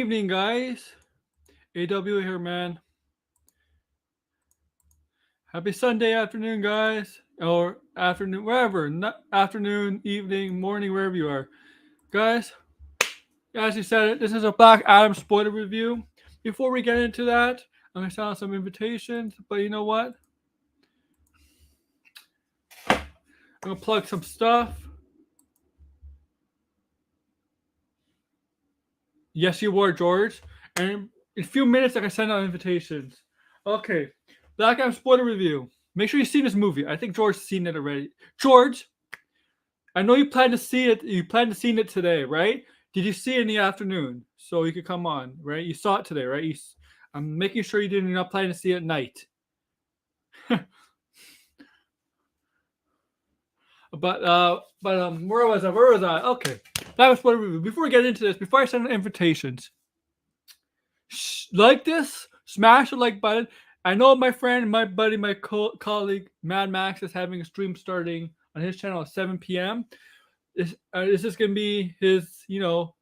evening, guys. AW here, man. Happy Sunday afternoon, guys. Or afternoon, wherever. Not afternoon, evening, morning, wherever you are. Guys, as you said it, this is a Black Adam spoiler review. Before we get into that, I'm going to send out some invitations. But you know what? I'm going to plug some stuff. Yes, you were, George. And in a few minutes, I can send out invitations. Okay. Black Adam spoiler review. Make sure you see this movie. I think George's seen it already. George, I know you plan to see it. You plan to see it today, right? Did you see it in the afternoon so you could come on, right? You saw it today, right? I'm making sure you didn't not plan to see it at night. Where was I? Where was I? Okay, that was spoiler review. Before we get into this, before I send invitations, like this, smash the like button. I know my friend, my buddy, my colleague Mad Max is having a stream starting on his channel at 7 p.m. This is going to be his, 2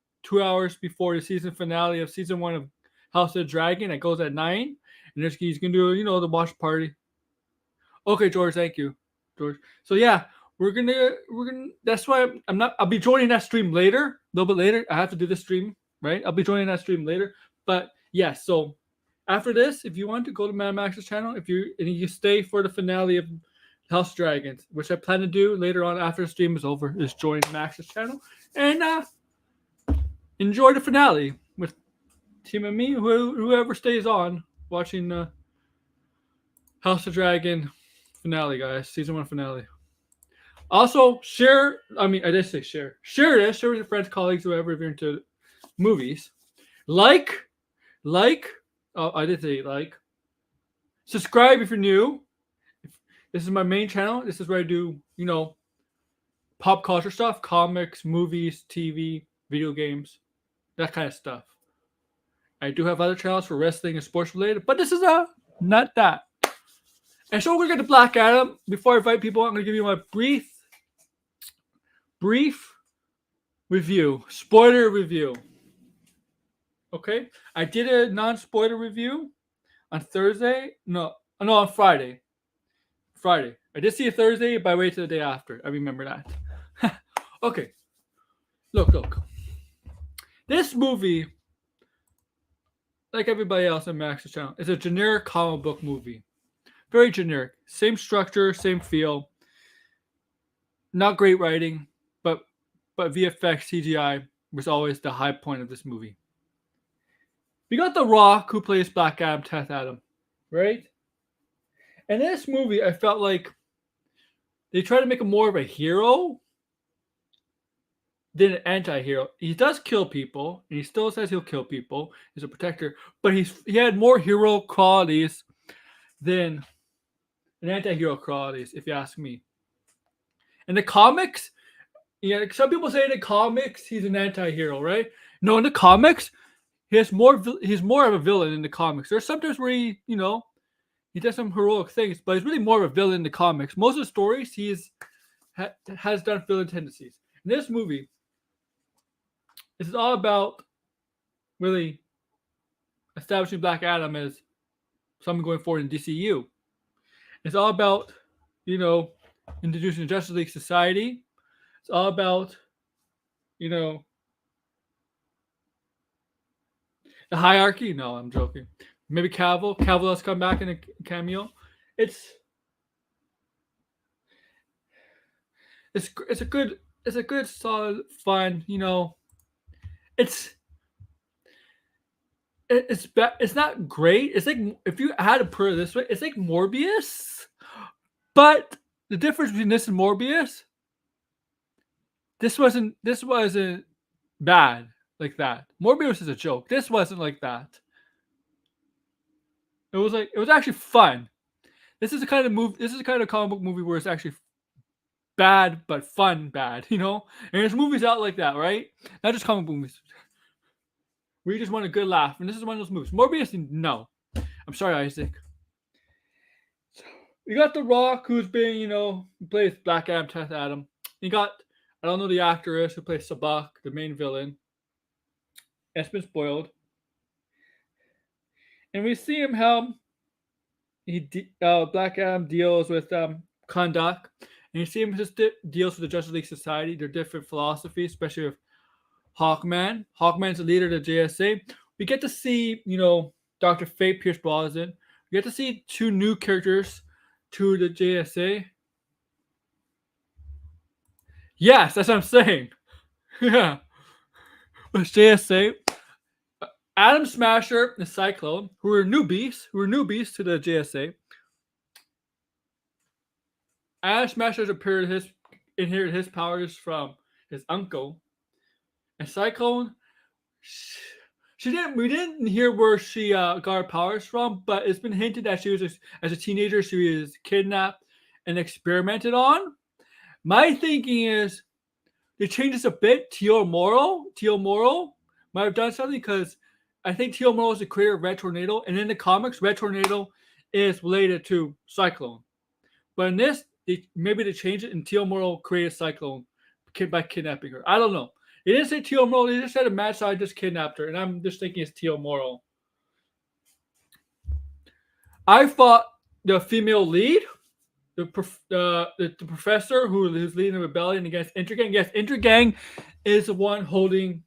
hours before the season finale of season 1 of House of the Dragon. It goes at 9, and he's going to do, the watch party. Okay, George, thank you, George. So yeah, we're gonna. That's why I'm not. I'll be joining that stream later, a little bit later. I have to do this stream, right? I'll be joining that stream later. But yeah, so after this, if you want to go to Mad Max's channel, if you stay for the finale of House of Dragons, which I plan to do later on after the stream is over, is join Max's channel and enjoy the finale with Team and me, whoever stays on watching House of Dragon finale, guys, season 1 finale. Also, share. I did say share. Share this. Share with your friends, colleagues, whoever, if you're into movies. Like. Oh, I did say like. Subscribe if you're new. This is my main channel. This is where I do, pop culture stuff, comics, movies, TV, video games, that kind of stuff. I do have other channels for wrestling and sports related, but this is not that. And so we're going to Black Adam. Before I invite people, I'm going to give you my brief review, spoiler review. Okay, I did a non-spoiler review on Thursday. No, on Friday. Friday. I did see a Thursday, but I waited to the day after. I remember that. Okay. Look. This movie, like everybody else on Max's channel, is a generic comic book movie. Very generic. Same structure, same feel. Not great writing, but VFX, CGI was always the high point of this movie. We got The Rock, who plays Black Adam, Teth Adam, right? In this movie, I felt like they tried to make him more of a hero than an anti-hero. He does kill people, and he still says he'll kill people. He's a protector, but he had more hero qualities than an anti-hero qualities, if you ask me. In the comics, some people say in the comics he's an anti-hero, right? No, in the comics, he's more of a villain in the comics. There's sometimes where he does some heroic things, but he's really more of a villain in the comics. Most of the stories has done villain tendencies. In this movie, this is all about really establishing Black Adam as someone going forward in DCU. It's all about, introducing the Justice League Society. It's all about, the hierarchy. No, I'm joking. Maybe Cavill. Cavill has come back in a cameo. It's a good solid fun. It's not great. It's like, if you had to put it this way, it's like Morbius, but the difference between this and Morbius, this wasn't bad like that. Morbius is a joke. This wasn't like that. It was actually fun. This is the kind of comic book movie where it's actually bad but fun bad, And there's movies out like that, right? Not just comic book movies. We just want a good laugh, and this is one of those movies. Morbius, no. I'm sorry, Isaac. So, you got The Rock, who's being, who plays Black Adam, Teth Adam. You got, I don't know the actress who plays Sabak, the main villain. It's been spoiled. and we see him how Black Adam deals with Kondak, and you see him just deals with the Justice League Society, their different philosophies, especially with Hawkman. Hawkman's the leader of the JSA. We get to see, Dr. Fate, Pierce Brosnan. We get to see two new characters to the JSA. Yes, that's what I'm saying. Yeah. With JSA, Adam Smasher and Cyclone, who are newbies to the JSA. Adam Smasher's inherited his powers from his uncle. And Cyclone, she didn't. We didn't hear where she got her powers from, but it's been hinted that she was as a teenager she was kidnapped and experimented on. My thinking is they changed this a bit. Teal Moro might have done something because I think Teal Moro is the creator of Red Tornado, and in the comics, Red Tornado is related to Cyclone. But in this, maybe they changed it, and Teal Moro created Cyclone by kidnapping her. I don't know. They didn't say Teal Moro. They just said a mad side just kidnapped her, and I'm just thinking it's Teal Moro. I thought the female lead, the professor who's leading the rebellion against Intergang. Yes, Intergang is the one holding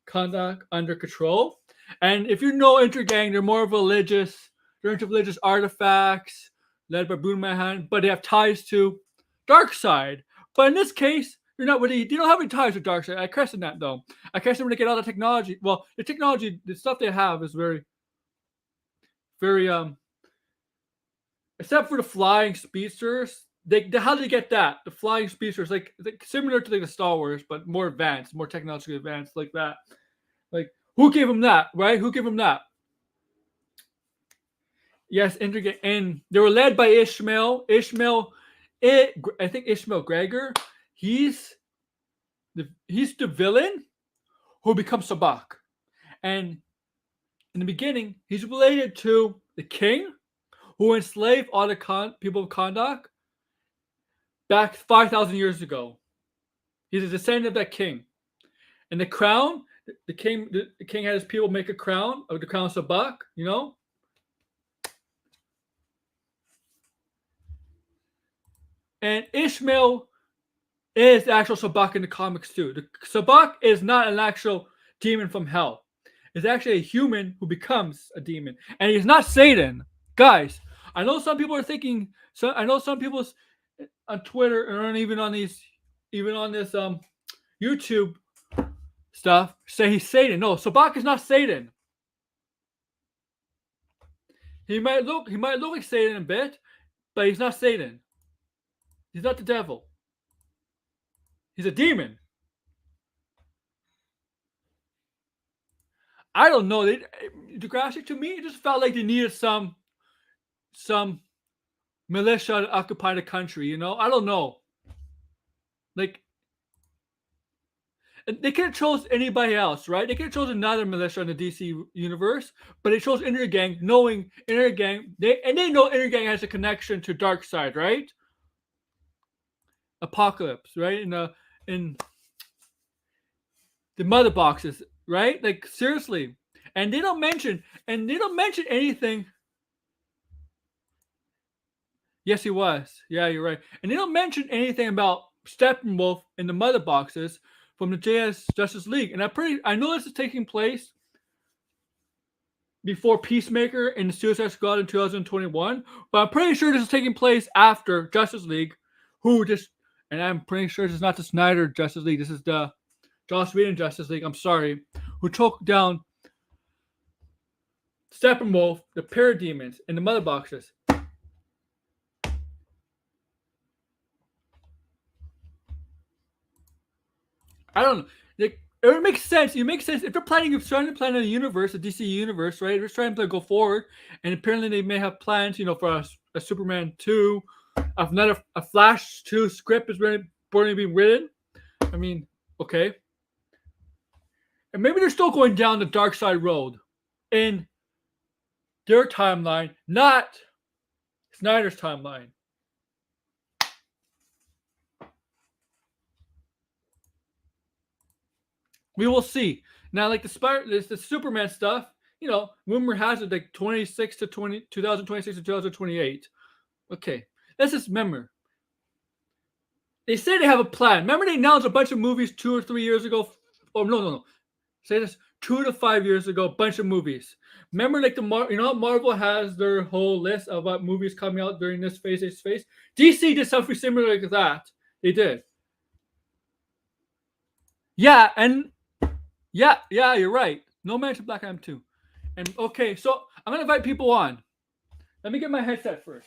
Kondak under control. And if you know Intergang, they're more religious. They're into religious artifacts led by Boonman, but they have ties to Darkseid. But in this case, they don't have any ties with Darkseid. I question that though. I question when they get all the technology. Well, the stuff they have is very, very except for the flying speedsters. How did they get that? The flying speedsters, like similar to the Star Wars, but more advanced, more technologically advanced, like that. Like who gave them that, right? Who gave them that? Yes, and they were led by Ishmael. I think Ishmael Gregor. He's the villain who becomes Sabak, and in the beginning, he's related to the king who enslaved all the people of Kondak back 5,000 years ago. He's a descendant of that king, and the crown. The king had his people make a crown of the crown of Sabak. And Ishmael is the actual Sabak in the comics too. The Sabak is not an actual demon from hell. It's actually a human who becomes a demon. And he's not Satan. Guys, I know some people are thinking, I know some people on Twitter and even on this YouTube stuff say he's Satan. No, Sabak is not Satan. He might look like Satan a bit, but he's not Satan. He's not the devil. He's a demon. I don't know. Degrassi, to me, it just felt like they needed some militia to occupy the country. I don't know. Like, they could have chose anybody else, right? They could have chosen another militia in the DC universe, but they chose Intergang, knowing Intergang. They know Intergang has a connection to Darkseid, right? Apocalypse, right? In the mother boxes, right? Like seriously, and they don't mention anything. Yes, he was. Yeah, you're right. And they don't mention anything about Steppenwolf in the mother boxes from the Justice League. And I know this is taking place before Peacemaker and the Suicide Squad in 2021, but I'm pretty sure this is taking place after Justice League, and I'm pretty sure this is not the Snyder Justice League. This is the Joss Whedon Justice League. I'm sorry, who took down Steppenwolf, the Parademons, and the mother boxes. I don't know. It would make sense. It makes sense if they're trying to plan a universe, a DC universe, right? They're trying to go forward, and apparently they may have plans, for a Superman 2, a Flash 2 script is going to be written. I mean, okay, and maybe they're still going down the Darkseid road in their timeline, not Snyder's timeline. We will see. Now, like the Superman stuff, rumor has it like 26 to 20, 2026 to 2028. Okay, let's just remember. They say they have a plan. Remember they announced a bunch of movies 2 or 3 years ago. Oh no. Say this 2 to 5 years ago, a bunch of movies. Remember, like Marvel has their whole list of what movies coming out during this phase, this phase. DC did something similar like that. They did. Yeah, and yeah, you're right. No Man's Black Adam 2. And okay, so I'm gonna invite people on. Let me get my headset first.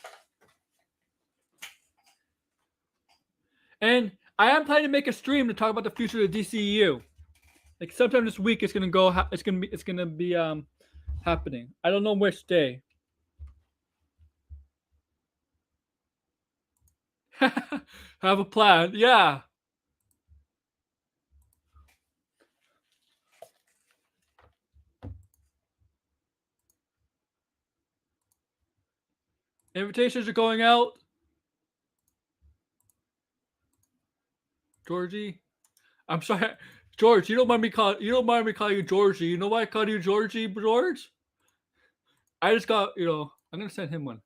And I am planning to make a stream to talk about the future of the DCEU. Like sometime this week, it's gonna go. It's gonna be happening. I don't know which day. Have a plan. Yeah. Invitations are going out. Georgie. I'm sorry. George, you don't mind me calling you Georgie. You know why I call you Georgie, George? I just got, I'm gonna send him one.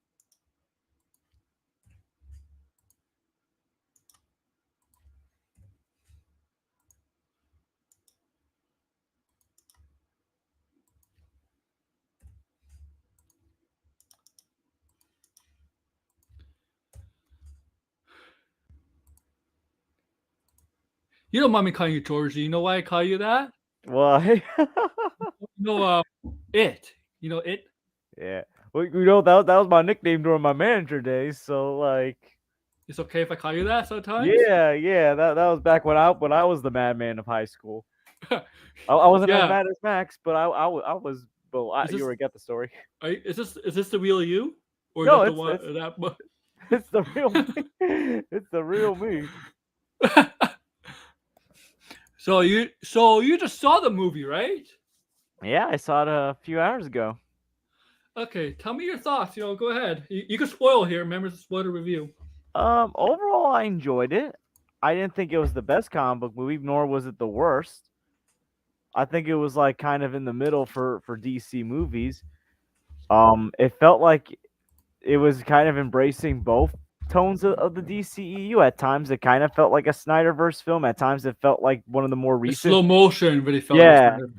You don't mind me calling you Georgie. You know why I call you that? Why? You know, it. You know it. Yeah. Well, that was my nickname during my manager days. So like, It's okay if I call you that sometimes. yeah. That was back when I was the madman of high school. I wasn't as Yeah. mad as Max, but I was. Well, Is you this already get the story. is this the real you, or is No, that the one that? it's the real me. It's the real me. So you just saw the movie, right? Yeah, I saw it a few hours ago. Okay, tell me your thoughts. Go ahead. You can spoil here. Remember, it's a spoiler review. Overall, I enjoyed it. I didn't think it was the best comic book movie, nor was it the worst. I think it was like kind of in the middle for DC movies. It felt like it was kind of embracing both tones of the DCEU. At times, it kind of felt like a Snyderverse film. At times, it felt like one of the more It's recent. slow motion, but it felt like a Yeah, Snyder.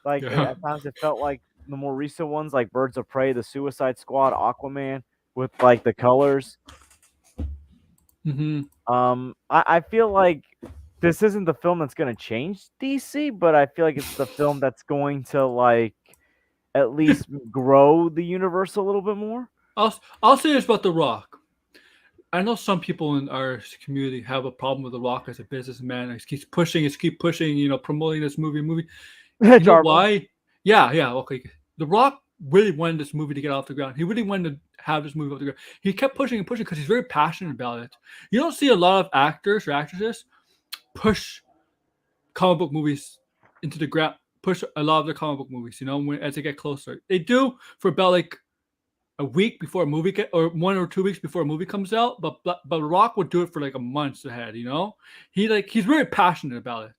like Yeah. at times it felt like the more recent ones, like Birds of Prey, The Suicide Squad, Aquaman, with like the colors. Mm-hmm. I feel like this isn't the film that's going to change DC, but I feel like it's the film that's going to like at least grow the universe a little bit more. I'll say this about The Rock. I know some people in our community have a problem with The Rock as a businessman. He keeps pushing, promoting this movie. You know Jarvis. why? Yeah, okay. The Rock really wanted this movie to get off the ground. He really wanted to have this movie off the ground. He kept pushing and pushing because he's very passionate about it. You don't see a lot of actors or actresses push comic book movies into the ground, push a lot of their comic book movies, as they get closer. They do for about like a week before a movie or 1 or 2 weeks before a movie comes out, but Rock would do it for like a month ahead. He's very passionate about it.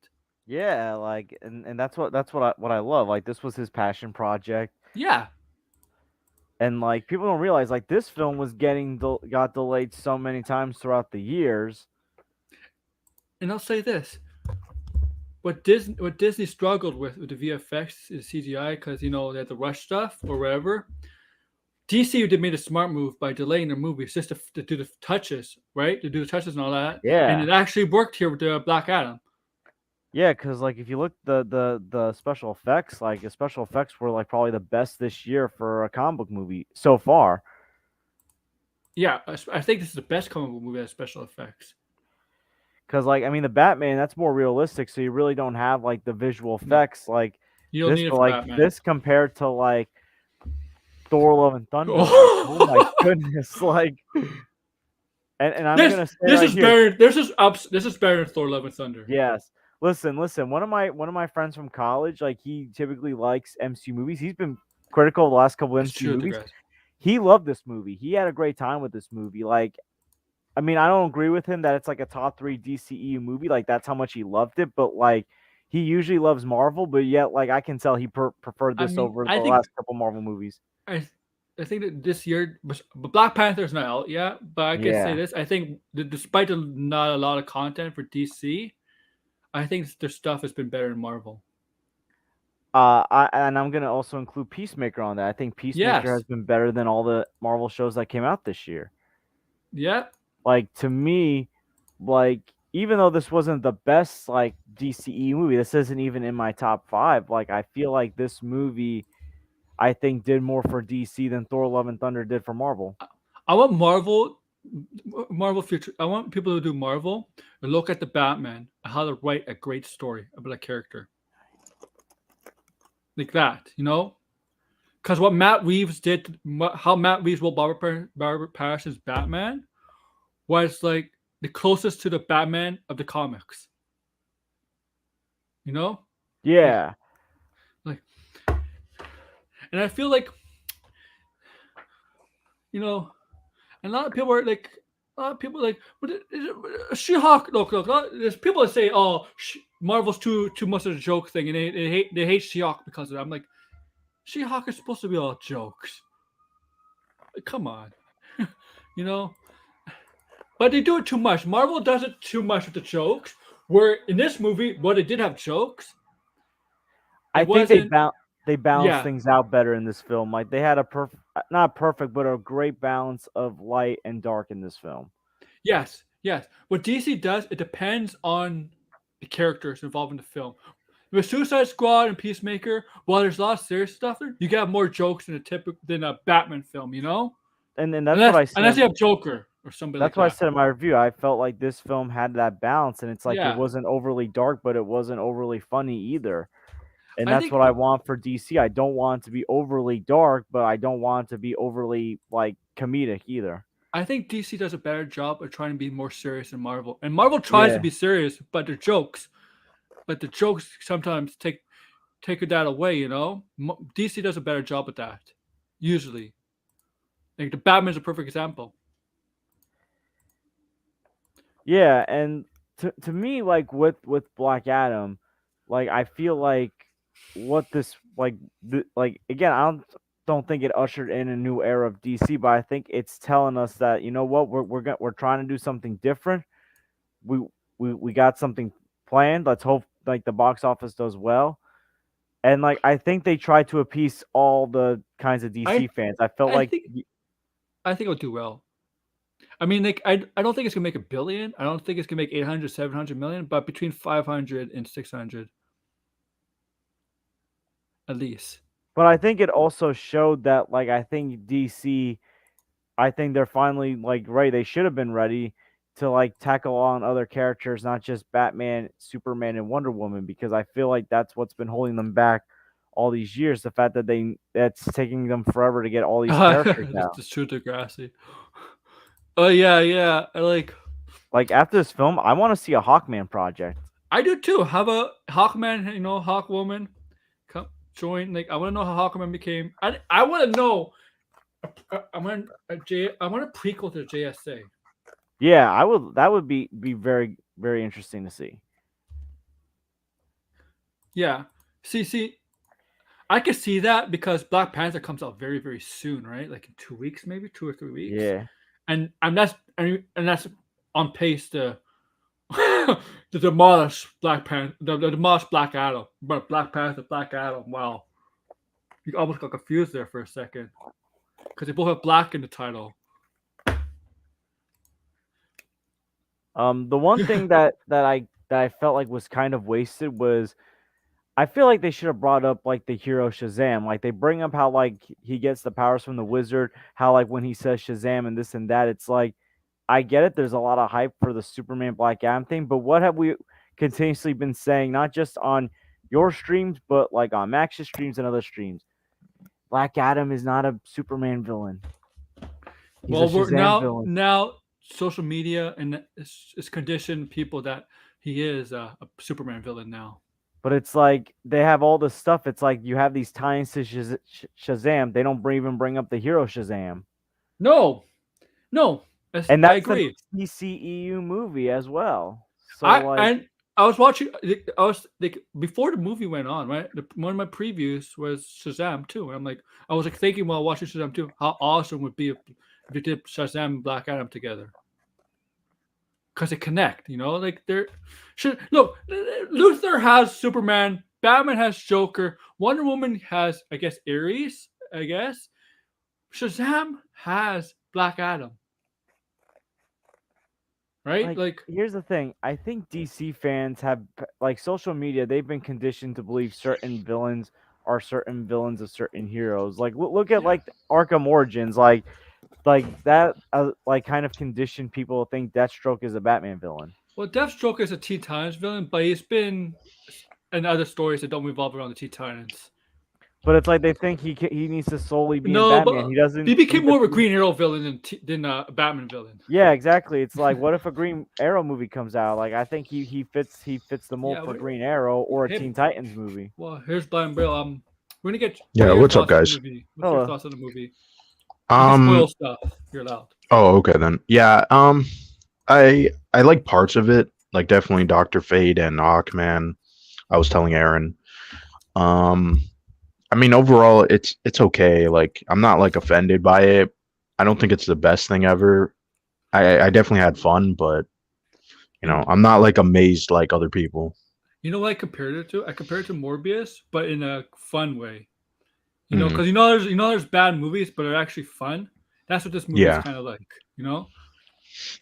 Yeah, like and that's what I love. Like this was his passion project, Yeah. and like people don't realize like this film was got delayed so many times throughout the years. And I'll say this. What Disney struggled with the VFX is CGI because they had to rush stuff or whatever. DC made a smart move by delaying their movies just to do the touches, right? To do the touches and all that, and Yeah. it actually worked here with the Black Adam. Yeah, because like if you look the special effects, like the special effects were like probably the best this year for a comic book movie so far. Yeah, I think this is the best comic book movie that has special effects. Because like I mean the Batman that's more realistic, so you really don't have like the visual No, effects like you don't this. need it But for like Batman. this compared to like Thor: Love and Thunder, like oh my Oh! goodness, like and I'm this gonna say this right is here, better. This is better than Thor: Love and Thunder. yes. Listen. One of my friends from college, like he typically likes MCU movies. He's been critical of the last couple of It's MCU true, the movies. guys. He loved this movie. He had a great time with this movie. Like I mean, I don't agree with him that it's like a top 3 DCEU movie. Like that's how much he loved it, but like he usually loves Marvel, but yet like I can tell he preferred I this mean, over I the think last couple Marvel movies. I I think that this year, but Black Panther's not out yet. But I can say Yeah. this: I think despite not a lot of content for DC, I think their stuff has been better than Marvel. I'm gonna also include Peacemaker on that. I think Peacemaker has Yes. been better than all the Marvel shows that came out this year. Yeah. Like to me, like even though this wasn't the best like DCE movie, this isn't even in my top five. Like I feel like this movie, I think, did more for DC than Thor: Love and Thunder did for Marvel. I want Marvel future. I want people who do Marvel to look at the Batman and how to write a great story about a character like that. Because what Matt Reeves did, how Matt Reeves wrote Barbara Parris's Batman was like the closest to the Batman of the comics. You know, like Yeah, like, and I feel like you know, and a lot of people are like, a lot of people are like, but She-Hulk. Look. There's people that say, "Oh, Marvel's too much of a joke thing," and they hate She-Hulk because of that. I'm like, She-Hulk is supposed to be all jokes. Like, come on, you know. But they do it too much. Marvel does it too much with the jokes. Where in this movie, well, they did have jokes. I It think wasn't. they balanced Yeah. things out better in this film. Like they had a perfect, not perfect, but a great balance of light and dark in this film. Yes. Yes. What DC does, it depends on the characters involved in the film. With Suicide Squad and Peacemaker, while there's a lot of serious stuff there, you get more jokes than a Batman film. And then that's what Unless I said. unless you have Joker or somebody like That's why I that. said in my review, I felt like this film had that balance, and it's like it Yeah. wasn't overly dark, but it wasn't overly funny either. And I that's think what I want for DC. I don't want it to be overly dark, but I don't want it to be overly like comedic either. I think DC does a better job of trying to be more serious than Marvel. And Marvel tries to Yeah. be serious, but they're jokes. But the jokes sometimes take that away. DC does a better job at that. Usually. Like the Batman's a perfect example. Yeah, and to me, like with Black Adam, like I feel like what this like again, I don't think it ushered in a new era of DC, but I think it's telling us that you know what we're trying to do something different. We we got something planned. Let's hope like the box office does well. And like I think they tried to appease all the kinds of DC I fans. I felt I like think I think it'll do well. I mean, like I don't think it's gonna make a billion. I don't think it's gonna make 800, 700 million, but between 500 and 600 at least. but I think it also showed that like I think DC I think they're finally like ready. They should have been ready to like tackle on other characters, not just Batman, Superman, and Wonder Woman, because I feel like that's what's been holding them back all these years. The fact that that's taking them forever to get all these characters That's out. the truth of Grassy. Oh yeah, yeah. Like after this film, I want to see a Hawkman project. I do too. Have a Hawkman, Hawkwoman come join. Like I want to know how Hawkman became. I want to know. I want a prequel to JSA. Yeah, I would. That would be very very interesting to see. Yeah. See, I could see that because Black Panther comes out very, very soon, right? Like in 2 weeks, maybe 2 or 3 weeks, Yeah, and that's on pace to to demolish Black Panther, the demolish Black Adam, but Black Panther, Black Adam. Wow, you almost got confused there for a second because they both have black in the title. The one thing that I felt like was kind of wasted was I feel like they should have brought up like the hero Shazam. Like they bring up how like he gets the powers from the wizard, how like when he says Shazam and this and that, it's like I get it. There's a lot of hype for the Superman Black Adam thing, but what have we continuously been saying, not just on your streams, but like on Max's streams and other streams? Black Adam is not a Superman villain. He's a Well, we're Shazam now villain. now social media and it's conditioned people that he is a Superman villain now. But it's like they have all this stuff. It's like you have these ties to Shazam. They don't even bring up the hero Shazam. No, no, And I that's the agree. next DCEU movie as well. So I like and I was watching. I was like before the movie went on, right? One of my previews was Shazam 2. And I'm like, I was like thinking while watching Shazam 2, how awesome would it be if you did Shazam and Black Adam together, because they connect. Like they're should look. Luther has Superman, Batman has Joker, Wonder Woman has, I guess, Ares. I guess Shazam has Black Adam, right? Like, Like, here's the thing. I think DC fans have like social media. They've been conditioned to believe certain villains are certain villains of certain heroes. Like, look at yeah. like Arkham Origins. Like that. Like kind of conditioned people to think Deathstroke is a Batman villain. Well, Deathstroke is a Teen Titans villain, but he's been in other stories that don't revolve around the Teen Titans. But it's like they think he needs to solely be in No, Batman. but He doesn't he became need to more of a be. Green Arrow villain than a Batman villain. Yeah, exactly. It's like, what if a Green Arrow movie comes out? Like, I think he fits the mold Yeah, for Green Arrow or a Teen Titans movie. Well, here's Blind Bill. We're gonna get Yeah, your what's up, thoughts on the guys? movie. What's your Hello. thoughts on the movie? You can spoil stuff. You're allowed. Oh, okay then. Yeah, I like parts of it, like definitely Doctor Fate and Hawkman. I was telling Aaron. Um, I mean, overall, it's okay. Like, I'm not like offended by it. I don't think it's the best thing ever. I definitely had fun, but I'm not like amazed like other people. You know what I compared it to? I compared it to Morbius, but in a fun way. Mhm. Because there's bad movies, but they're actually fun. That's what this movie is Yeah. kind of like.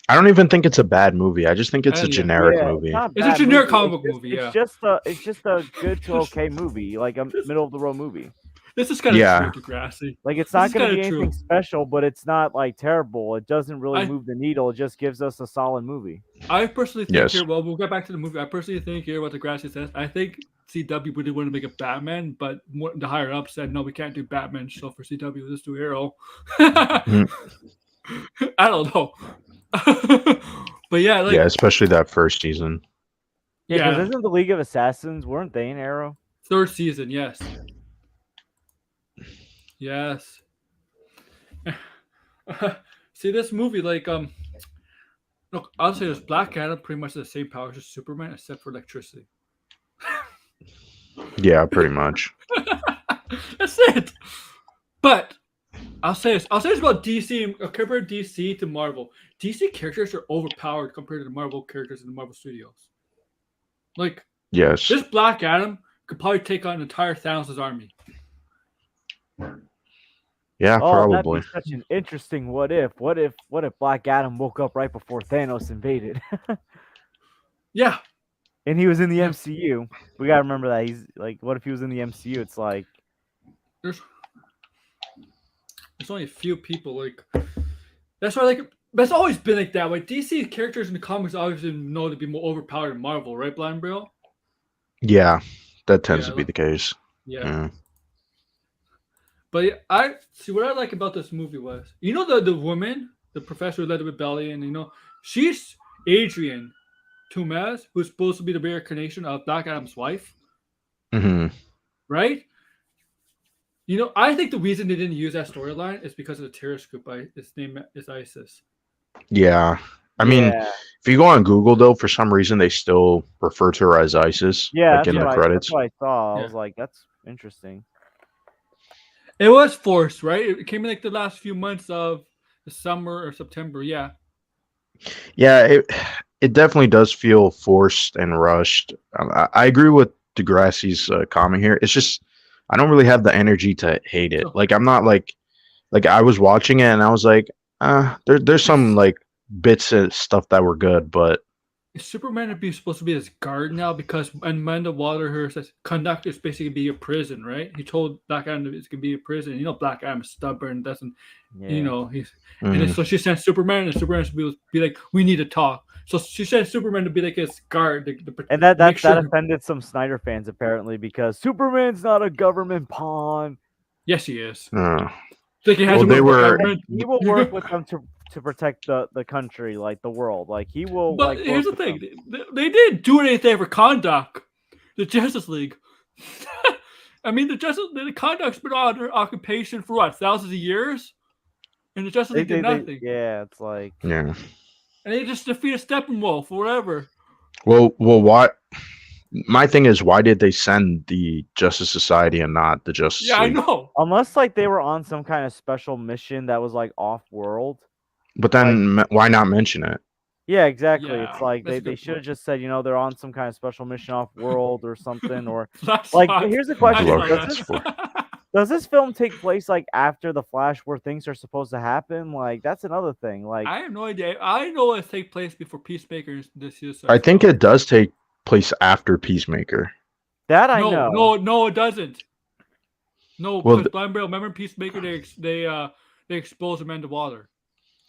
I don't even think it's a bad movie. I just think it's a Yeah. generic Yeah, movie. not It's a bad generic movie. comic book It's movie, just, yeah. it's just a good to okay movie, like a middle of the road movie. This is kind of Yeah. true, Degrassi. Like, it's This not is going to kinda be true. anything special, but it's not like terrible. It doesn't really I- move the needle. It just gives us a solid movie. I personally think Yes. here. Well, we'll get back to the movie. I personally think here what Degrassi says. I think CW really wanted to make a Batman, but the higher up said no, we can't do Batman. So for CW, let's do Arrow. Mhm. I don't know, but yeah, like Yeah, especially that first season. Yeah, because Yeah. isn't the League of Assassins, weren't they in Arrow? third season, yes, yes. See this movie, like look, I'll say this: Black Adam pretty much the same powers as Superman, except for electricity. Yeah, pretty much. That's it. But I'll say this about DC. Compare DC to Marvel. DC characters are overpowered compared to the Marvel characters in the Marvel Studios. Like Yes. this Black Adam could probably take on an entire Thanos' army. Yeah, Oh, probably. that'd be such an interesting what if. What if Black Adam woke up right before Thanos invaded? Yeah, And he was in the Yeah. MCU. We gotta remember that. He's like, what if he was in the MCU? It's like, there's only a few people like. That's why but it's always been like that. Like DC characters in the comics always been known to be more overpowered than Marvel, right, Blind Bro? Yeah, that tends Yeah, to be the case. Yeah. Yeah. But yeah, I see what I like about this movie was, the woman, the professor who led the rebellion, she's Adrian Tumaz, who's supposed to be the reincarnation of Black Adam's wife, Hmm. right? I think the reason they didn't use that storyline is because of the terrorist group. Its name is ISIS. Yeah. I mean, yeah, if you go on Google though, for some reason they still refer to her as ISIS, yeah. like in the credits. That's what I saw. I Yeah. was like, that's interesting. It was forced, right? It came in like the last few months of the summer or September. Yeah. Yeah, it definitely does feel forced and rushed. I agree with Degrassi's comment here. It's just I don't really have the energy to hate it. Sure. Like I'm not like I was watching it and I was like, there's some like bits of stuff that were good, but Is Superman supposed to be his guard now? Because Amanda Waller says conduct is basically be a prison, right? He told Black Adam it's gonna be a prison. Black Adam's stubborn, doesn't Yeah. he's and then, mm, so she sent Superman, and Superman should be like, we need to talk. So she sent Superman to be like his guard, And that make sure. offended some Snyder fans apparently because Superman's not a government pawn. Yes, he is. uh, Like he has Well, to they work with were- government. He will work with them to protect the country, like the world. Like he will. But like, here's the work with thing: them. they didn't do anything for conduct. The Justice League. I mean, the conduct's been under occupation for what, thousands of years, and the Justice League did nothing. Yeah, it's like yeah. And they just defeated Steppenwolf or whatever. What? My thing is, why did they send the Justice Society and not the Justice Yeah, I League? know. Unless like they were on some kind of special mission that was like off world. But Like, then why not mention it? yeah, exactly. It's Yeah, like that's a they good should have point. just said, they're on some kind of special mission off world or something. Or Flash like, thoughts. here's the I question: saw Okay, Does that. this does this film take place like after the Flash, where things are supposed to happen? Like, that's another thing. Like, I have no idea. I know it take place before Peacemaker and the I Suicide think Squad. it does take place after Peacemaker. that I No, know. no, it doesn't. No, Well, because Blind Barrel, remember Peacemaker? They exposed Amanda Waller,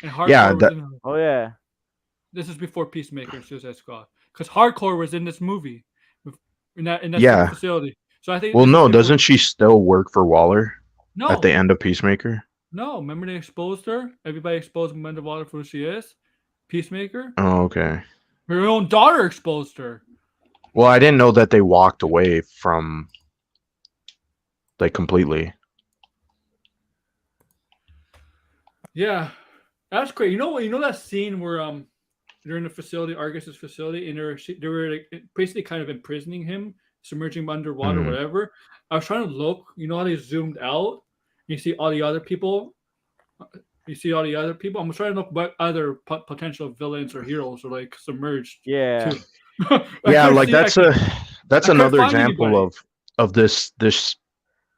and yeah, Hardcore was that in. Oh yeah, This is before Peacemaker and Suicide Squad, because Hardcore was in this movie, in that secret yeah. facility. So I think Well, this is no, before. doesn't she still work for Waller at the No, end of Peacemaker? no. Remember they exposed her. Everybody exposed Amanda Waller for who she is. Peacemaker. Oh, okay. Her own daughter exposed her. Well, I didn't know that they walked away from like completely. Yeah, that's great. You know what? You know that scene where they're in the facility, Argus's facility, and they were like, basically kind of imprisoning him, submerging him underwater, Mhm. whatever. I was trying to look. You know how they zoomed out? You see all the other people. You see all the other people. I'm trying to look what other potential villains or heroes are like submerged yeah. too. I Yeah, couldn't like see. that's I couldn't another find example anybody. of this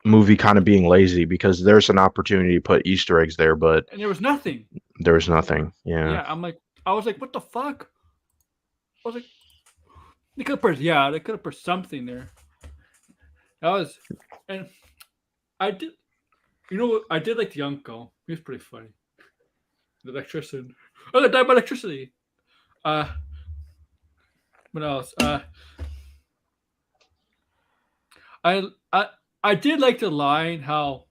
movie kind of being lazy because there's an opportunity to put Easter eggs there, but And there was nothing. there was nothing. Yeah. Yeah, I was like, what the fuck? I was like, they could have put something there. That was, and I did, I did like the uncle. He was pretty funny. The electrician. Oh, they died by electricity. Uh, what else? I, I, I did like the line how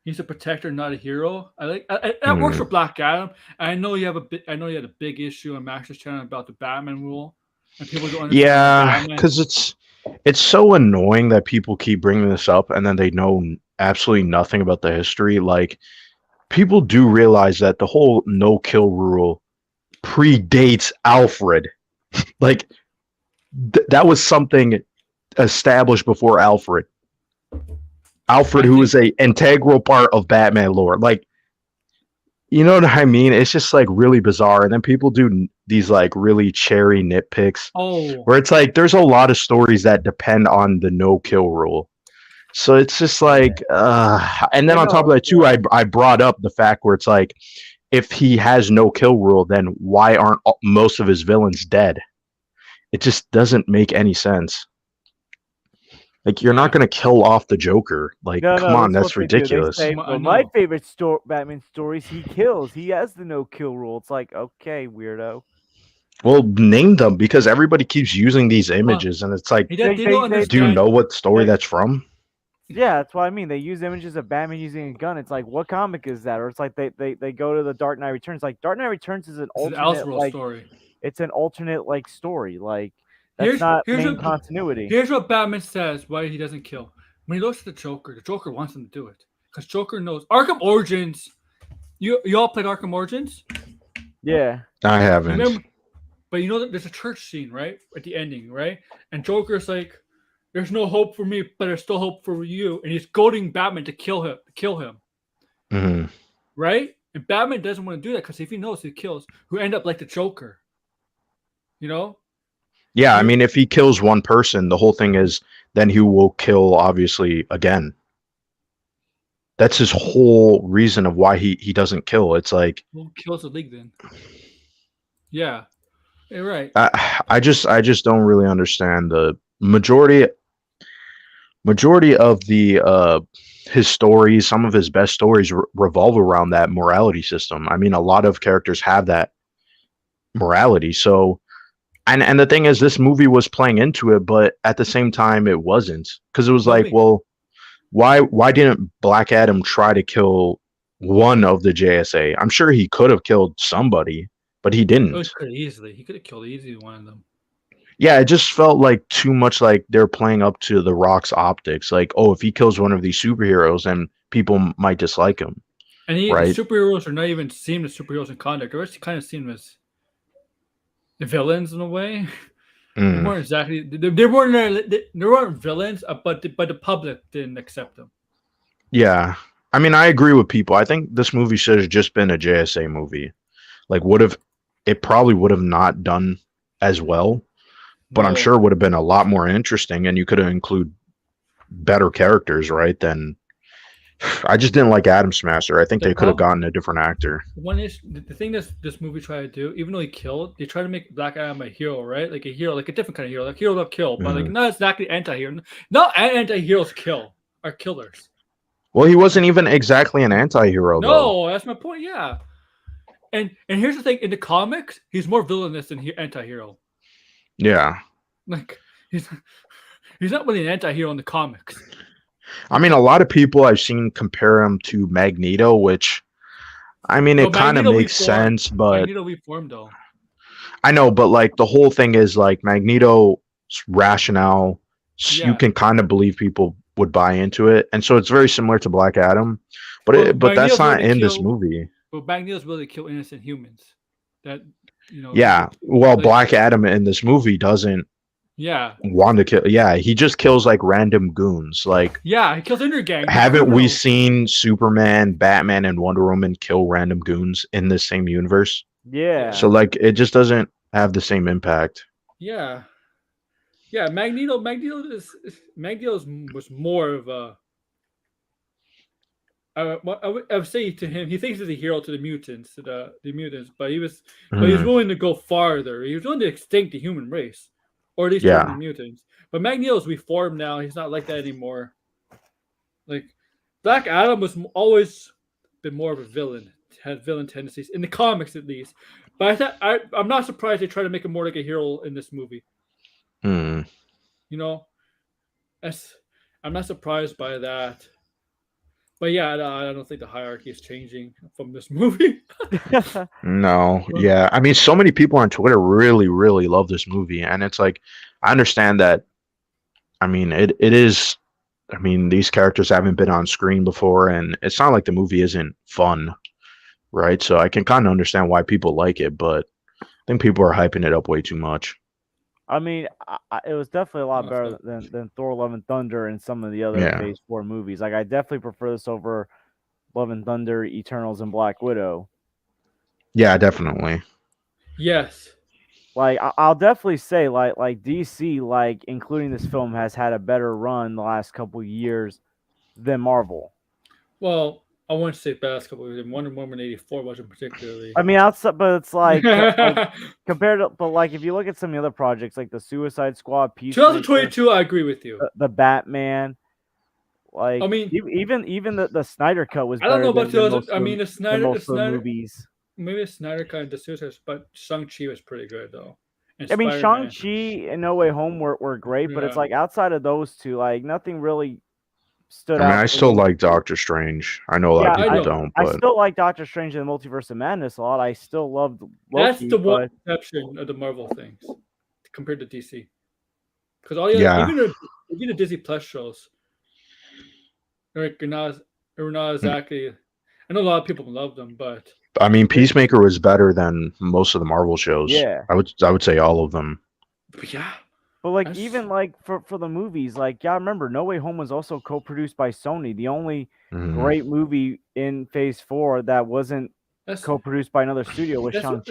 he's a protector, not a hero. That works Hmm. for Black Adam. And I know you have I know you had a big issue on Max's channel about the Batman rule, and people don't understand why Yeah, Batman. because it's so annoying that people keep bringing this up and then they know absolutely nothing about the history. Like people do realize that the whole no kill rule predates Alfred. Like that was something established before Alfred. Alfred, I who think is a integral part of Batman lore. Like, you know what I mean? It's just like really bizarre. And then people do these like really cherry nitpicks oh where it's like there's a lot of stories that depend on the no kill rule. So it's just Yeah. like, and then Yeah, on top of no, that too, yeah. I brought up the fact where it's like, if he has no kill rule, then why aren't most of his villains dead? It just doesn't make any sense. Like you're not yeah. gonna kill off the Joker. Like, No, come no, on, this is that's what they do. They ridiculous. say, I well, my know. favorite Batman stories, he kills. He has the no kill rule. It's like, okay, weirdo. Well, name them because everybody keeps using these Well, images, and it's like, they don't do you understand. know what story they that's from? yeah, that's what I mean. They use images of Batman using a gun. It's like, what comic is that? Or it's like they go to the Dark Knight Returns. Like Dark Knight Returns is an It's an Elseworld like story. it's an alternate like story. Like that's not Here's main what continuity. here's what Batman says why he doesn't kill. When he looks at the Joker wants him to do it because Joker knows Arkham Origins. You all played Arkham Origins. Yeah. I You haven't. remember, but you know that there's a church scene right at the ending, right? And Joker's like, "There's no hope for me, but there's still hope for you," and he's goading Batman to kill him, Hmm. right? And Batman doesn't want to do that because if he knows he kills, who end up like the Joker, you know? Yeah, I You mean, if he kills one person, the whole thing is then he will kill obviously again. That's his whole reason of why he doesn't kill. It's like who kills the league then? Yeah, you're right. I just don't really understand the majority of the his stories. Some of his best stories revolve around that morality system. I mean, a lot of characters have that morality. So, and the thing is, this movie was playing into it, but at the same time, it wasn't because it was What do you like, mean? well, why didn't Black Adam try to kill one of the JSA? I'm sure he could have killed somebody, but he Oh, didn't. he could have killed easily one of them. Yeah, it just felt like too much like they're playing up to the Rock's optics. Like, oh, if he kills one of these superheroes, then people might dislike him, And right? superheroes are not even seen as superheroes in conduct. They're actually kind of seen as the villains in a way. They Mm. weren't exactly. They weren't. They weren't villains, but the public didn't accept them. Yeah. I mean, I agree with people. I think this movie should have just been a JSA movie. Like, would have it probably would have not done as well, but I'm No, sure it would have been a lot more interesting, and you could have included better characters, right? Than I just didn't like Adam Smasher. I think the they could have problem. gotten a different actor. One is the thing that this movie tried to do, even though he killed, they try to make Black Adam a hero, right? Like a hero, like a different kind of hero, like hero that kill, but like Mhm. not exactly anti-hero. Not anti-heroes kill, are killers. Well, he wasn't even exactly an anti-hero, though. No, that's my point. Yeah, and here's the thing: in the comics, he's more villainous than anti-hero. Yeah. Like he's he's not really an anti-hero in the comics. I mean, a lot of people I've seen compare him to Magneto, which, I mean, No, it kind of Magneto makes reformed. sense, but Magneto reformed though. I know, but like the whole thing is like Magneto's rationale, you Yeah. can kind of believe people would buy into it, and so it's very similar to Black Adam, but Well, but that's Magneto's not willing to in this kill. movie. But Magneto's willing to kill innocent humans. That Yeah, well, like Black Adam in this movie doesn't yeah, want to kill. Yeah, he just kills like random goons. Like, yeah. He kills gang. haven't we seen Superman, Batman, and Wonder Woman kill random goons in the same universe? Yeah. So like, it just doesn't have the same impact. Yeah, yeah. Magneto was more of a. I would say to him, he thinks he's a hero to the mutants, but he was Mhm. willing to go farther. He was willing to extinct the human race, or at least turn the Yeah, mutants. But Magneto's reformed now. He's not like that anymore. Like Black Adam was always been more of a villain, had villain tendencies in the comics at least. But I'm not surprised they try to make him more like a hero in this movie. Mm. You know, that's I'm not surprised by that. But yeah, I don't think the hierarchy is changing from this movie. No, yeah. I mean, so many people on Twitter really, really love this movie, and it's like, I understand that. I mean, it is. I mean, these characters haven't been on screen before, and it's not like the movie isn't fun, right? So I can kind of understand why people like it, but I think people are hyping it up way too much. I mean, it was definitely a lot Oh, better so- than Thor: Love and Thunder and some of the other Yeah, Phase 4 movies. Like, I definitely prefer this over Love and Thunder, Eternals, and Black Widow. yeah, definitely. Yes. Like, I'll definitely say, like DC, like including this film, has had a better run the last couple years than Marvel. Well, I wouldn't say past couple of years. Wonder Woman 84 wasn't particularly. I mean, outside, but it's like, compared to, but like if you look at some of the other projects, like the Suicide Squad, Peacemaker, 2022, I agree with you. the Batman. Like, I mean, even the Snyder Cut was I don't better know about than 2000. most I of mean, the, the Snyder, most of the movies. maybe the Snyder Cut and the Suicide, but Shang-Chi was pretty good though. And I mean, Spider-Man. Shang-Chi and No Way Home were great, but it's Yeah. like outside of those two, like nothing really stood I mean, out. I for still me. like Doctor Strange. I know a lot of I people know. don't, I but still like Doctor Strange and the Multiverse of Madness a lot. I still loved Loki. That's the one but exception of the Marvel things compared to DC. Because all the yeah, other, even the Disney Plus shows, like are not exactly. I know a lot of people love them, but I mean, Peacemaker was better than most of the Marvel shows. Yeah. I would say all of them. yeah, But like That's- even like for the movies, like yeah, remember No Way Home was also co-produced by Sony. The only Mhm. great movie in Phase 4 that wasn't that's co-produced by another studio was Shang-Chi.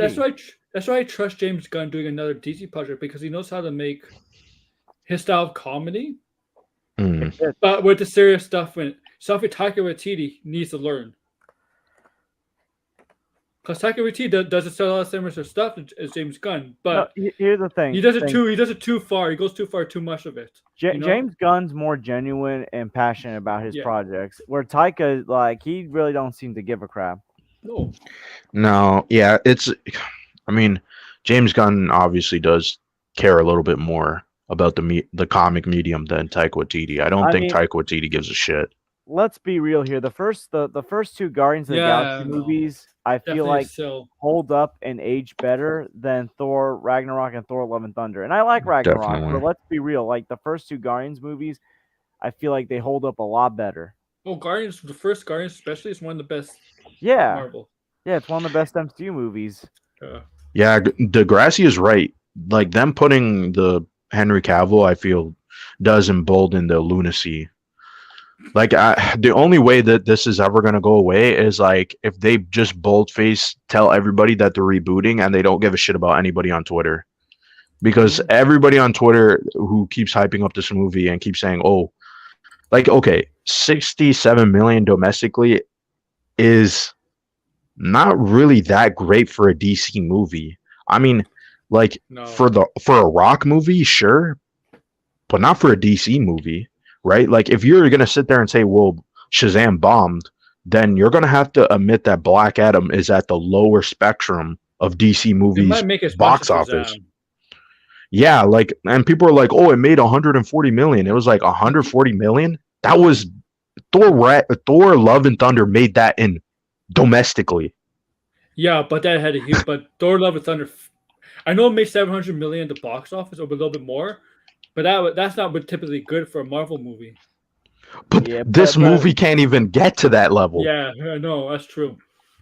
that's why I trust James Gunn doing another DC project because he knows how to make his style of comedy, Mm. but with the serious stuff when stuff with Taika Waititi needs to learn. Because Taika Waititi does a lot of similar stuff as James Gunn, but Here's the thing. he does it too far. He goes too far, too much of it. You know? James Gunn's more genuine and passionate about his Yeah. projects, where Taika, like, he really don't seem to give a crap. No, No, yeah, it's. I mean, James Gunn obviously does care a little bit more about the comic medium than Taika Waititi. I don't think Taika Waititi gives a shit. Let's be real here. The first two Guardians of the Galaxy movies, I feel definitely like so. hold up and age better than Thor Ragnarok and Thor Love and Thunder. And I like Ragnarok, Definitely. but let's be real. Like the first two Guardians movies, I feel like they hold up a lot better. Oh, Guardians, the first Guardians especially is one of the best Yeah. Marvel. Yeah, it's one of the best MCU movies. Yeah, Degrassi is right. like them putting the Henry Cavill, I feel, does embolden the lunacy. Like the only way that this is ever gonna go away is like if they just boldface tell everybody that they're rebooting and they don't give a shit about anybody on Twitter. Because everybody on Twitter who keeps hyping up this movie and keeps saying, "Oh, like okay, 67 million domestically is not really that great for a DC movie. I mean, like No. for a Rock movie, sure, but not for a DC movie, right? Like if you're gonna sit there and say, "Well, Shazam bombed," then you're gonna have to admit that Black Adam is at the lower spectrum of DC They movies might make it box office. Yeah, like, and people are like, "Oh, it made 140 million." It was like 140 million. That was Thor: Love and Thunder made that in domestically. Yeah, but that had a huge. But Thor: Love and Thunder, I know it made 700 million at the box office, or a little bit more, but that's not typically good for a Marvel movie. But this movie can't even get to that level. Yeah, no, that's true.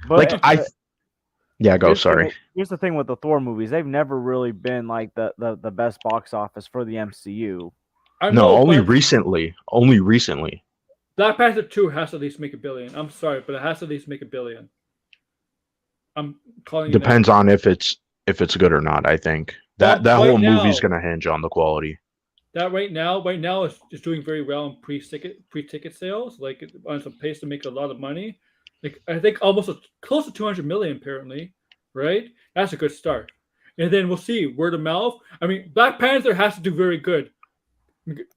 But like go. Sorry. Here's the thing with the Thor movies: they've never really been like the best box office for the MCU. No, only recently. Only recently. Black Panther 2 has to at least make $1 billion. I'm sorry, but it has to at least make $1 billion. I'm calling. Depends on if it's good or not. I think that whole movie's gonna hinge on the quality. That right now is doing very well in pre-ticket sales. Like on some pace to make a lot of money. Like I think almost close to 200 million apparently, right? That's a good start. And then we'll see word of mouth. I mean, Black Panther has to do very good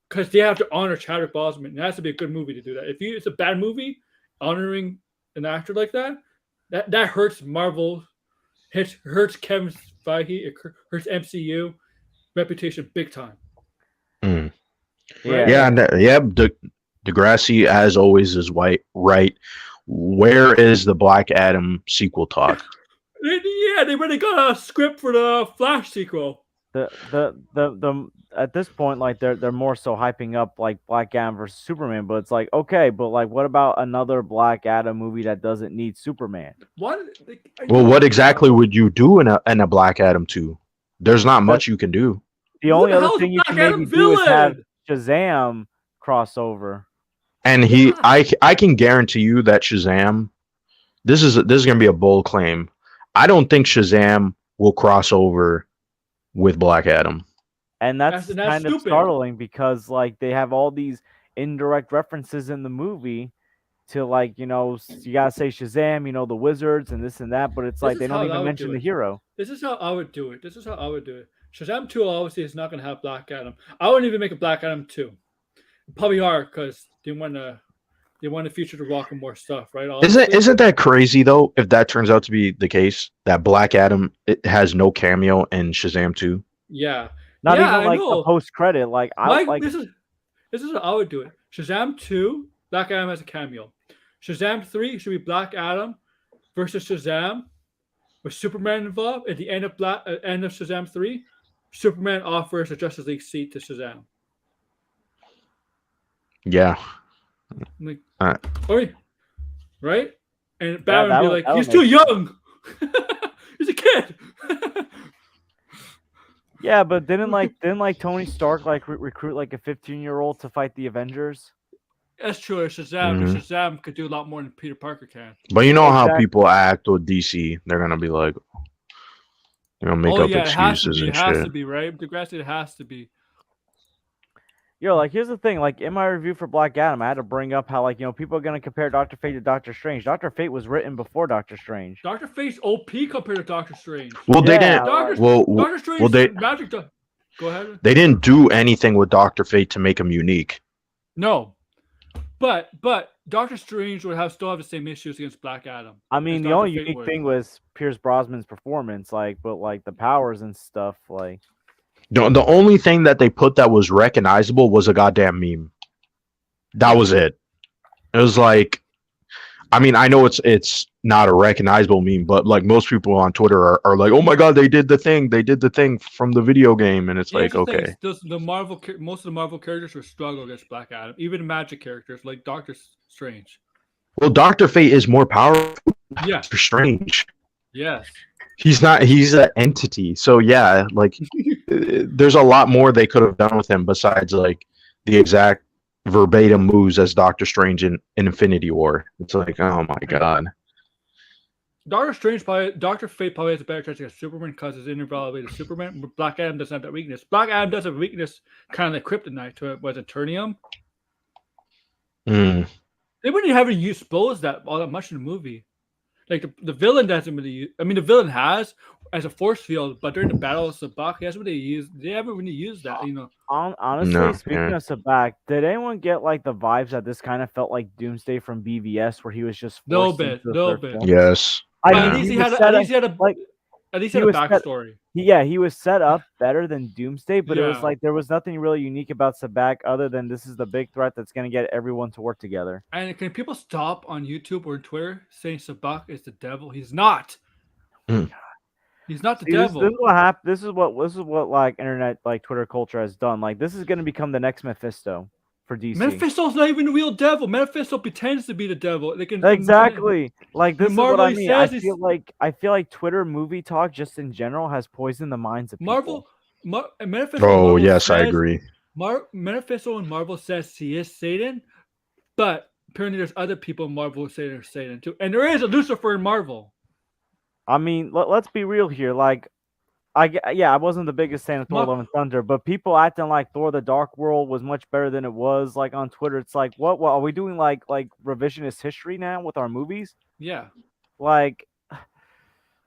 because they have to honor Chadwick Boseman. It has to be a good movie to do that. If it's a bad movie, honoring an actor like that hurts Marvel, hurts Kevin Feige, it hurts MCU reputation big time. Mm. Yeah, Degrassi, as always, is right. Where is the Black Adam sequel talk? Yeah, they already got a script for the Flash sequel. The at this point, like they're more so hyping up like Black Adam versus Superman, but it's like okay, but like what about another Black Adam movie that doesn't need Superman? What? Well, what exactly would you do in a Black Adam 2? There's not much you can do. The only other thing you can maybe do is have Shazam crossover. And I can guarantee you that Shazam. This is gonna be a bold claim. I don't think Shazam will cross over with Black Adam. And that's kind of startling because like they have all these indirect references in the movie to like, you gotta say Shazam, the wizards and this and that, but it's like they don't even mention the hero. This is how I would do it. Shazam 2 obviously is not gonna have Black Adam. I wouldn't even make a Black Adam 2. Probably are because they want to feature the Rock and more stuff, right? Isn't that crazy though? If that turns out to be the case, that Black Adam it has no cameo in Shazam 2. Yeah, not even like the post credit. Like this is how I would do it. Shazam 2, Black Adam has a cameo. Shazam 3 should be Black Adam versus Shazam with Superman involved. At the end of Shazam 3, Superman offers a Justice League seat to Shazam. Yeah. Like, right? And Batman would be like, he's too sense. young. He's a kid. Yeah, but didn't Tony Stark recruit like a 15-year-old to fight the Avengers? That's true. Shazam could do a lot more than Peter Parker can. But you know how people act with DC. They're gonna be like, make up excuses and shit. It has to be, right? Degrassi, it has to be. Yo, like here's the thing, like in my review for Black Adam, I had to bring up how people are gonna compare Dr. Fate to Doctor Strange. Dr. Fate was written before Doctor Strange. Dr. Fate's OP compared to Doctor Strange. Well, they didn't. Doctor Strange magic. Go ahead. They didn't do anything with Dr. Fate to make him unique. No, but Doctor Strange would still have the same issues against Black Adam. I mean, the only unique thing was Pierce Brosnan's performance, but the powers and stuff, like. The only thing that they put that was recognizable was a goddamn meme. That was it. It was like, I mean, I know it's not a recognizable meme, but like most people on Twitter are like, oh my god, they did the thing from the video game, and it's like, okay. Most of the Marvel characters will struggle against Black Adam, even Magic characters like Doctor Strange. Well, Dr. Fate is more powerful than Doctor Strange. Yes. He's not. He's an entity. So yeah, like there's a lot more they could have done with him besides like the exact verbatim moves as Doctor Strange in Infinity War. It's like, oh my god. Doctor Fate probably has a better chance against Superman because it's invalid to Superman. But Black Adam doesn't have that weakness. Black Adam does have a weakness, kind of like Kryptonite to it, was Eternium. Mm. They wouldn't have used that all that much in the movie. Like the villain doesn't really use. I mean, the villain has as a force field, but during the battle of Sabak, that's what they use. They haven't really used that, you know. Honestly, No, speaking yeah. of Sabak, did anyone get like the vibes that this kind of felt like Doomsday from BVS, where he was just Little forced bit, into the little third bit. film? Yes. But I at mean, least he he was had, set at up least he had a, like at least he he had a was set. backstory. Yeah, he was set up better than Doomsday, but it was Yeah. like there was nothing really unique about Sabak other than this is the big threat that's going to get everyone to work together. And can people stop on YouTube or Twitter saying Sabak is the devil? He's not. Mm. He's not the See, this is devil. what happened. This is what like internet like Twitter culture has done. Like this is going to become the next Mephisto for DC. Mephisto's not even the real devil. Mephisto pretends to be the devil. They can Exactly. Like this is what Marvel I mean. I says he's feel like Twitter movie talk just in general has poisoned the minds of people. Mephisto and Oh Marvel yes, I says agree. Mephisto and Marvel says he is Satan, but apparently there's other people in Marvel who say they're Satan too, and there is a Lucifer in Marvel. I mean, let's be real here. Like I wasn't the biggest fan of Thor: Love and Thunder, but people acting like Thor: The Dark World was much better than it was. Like on Twitter, it's like, what are we doing? Like revisionist history now with our movies? Yeah. Like,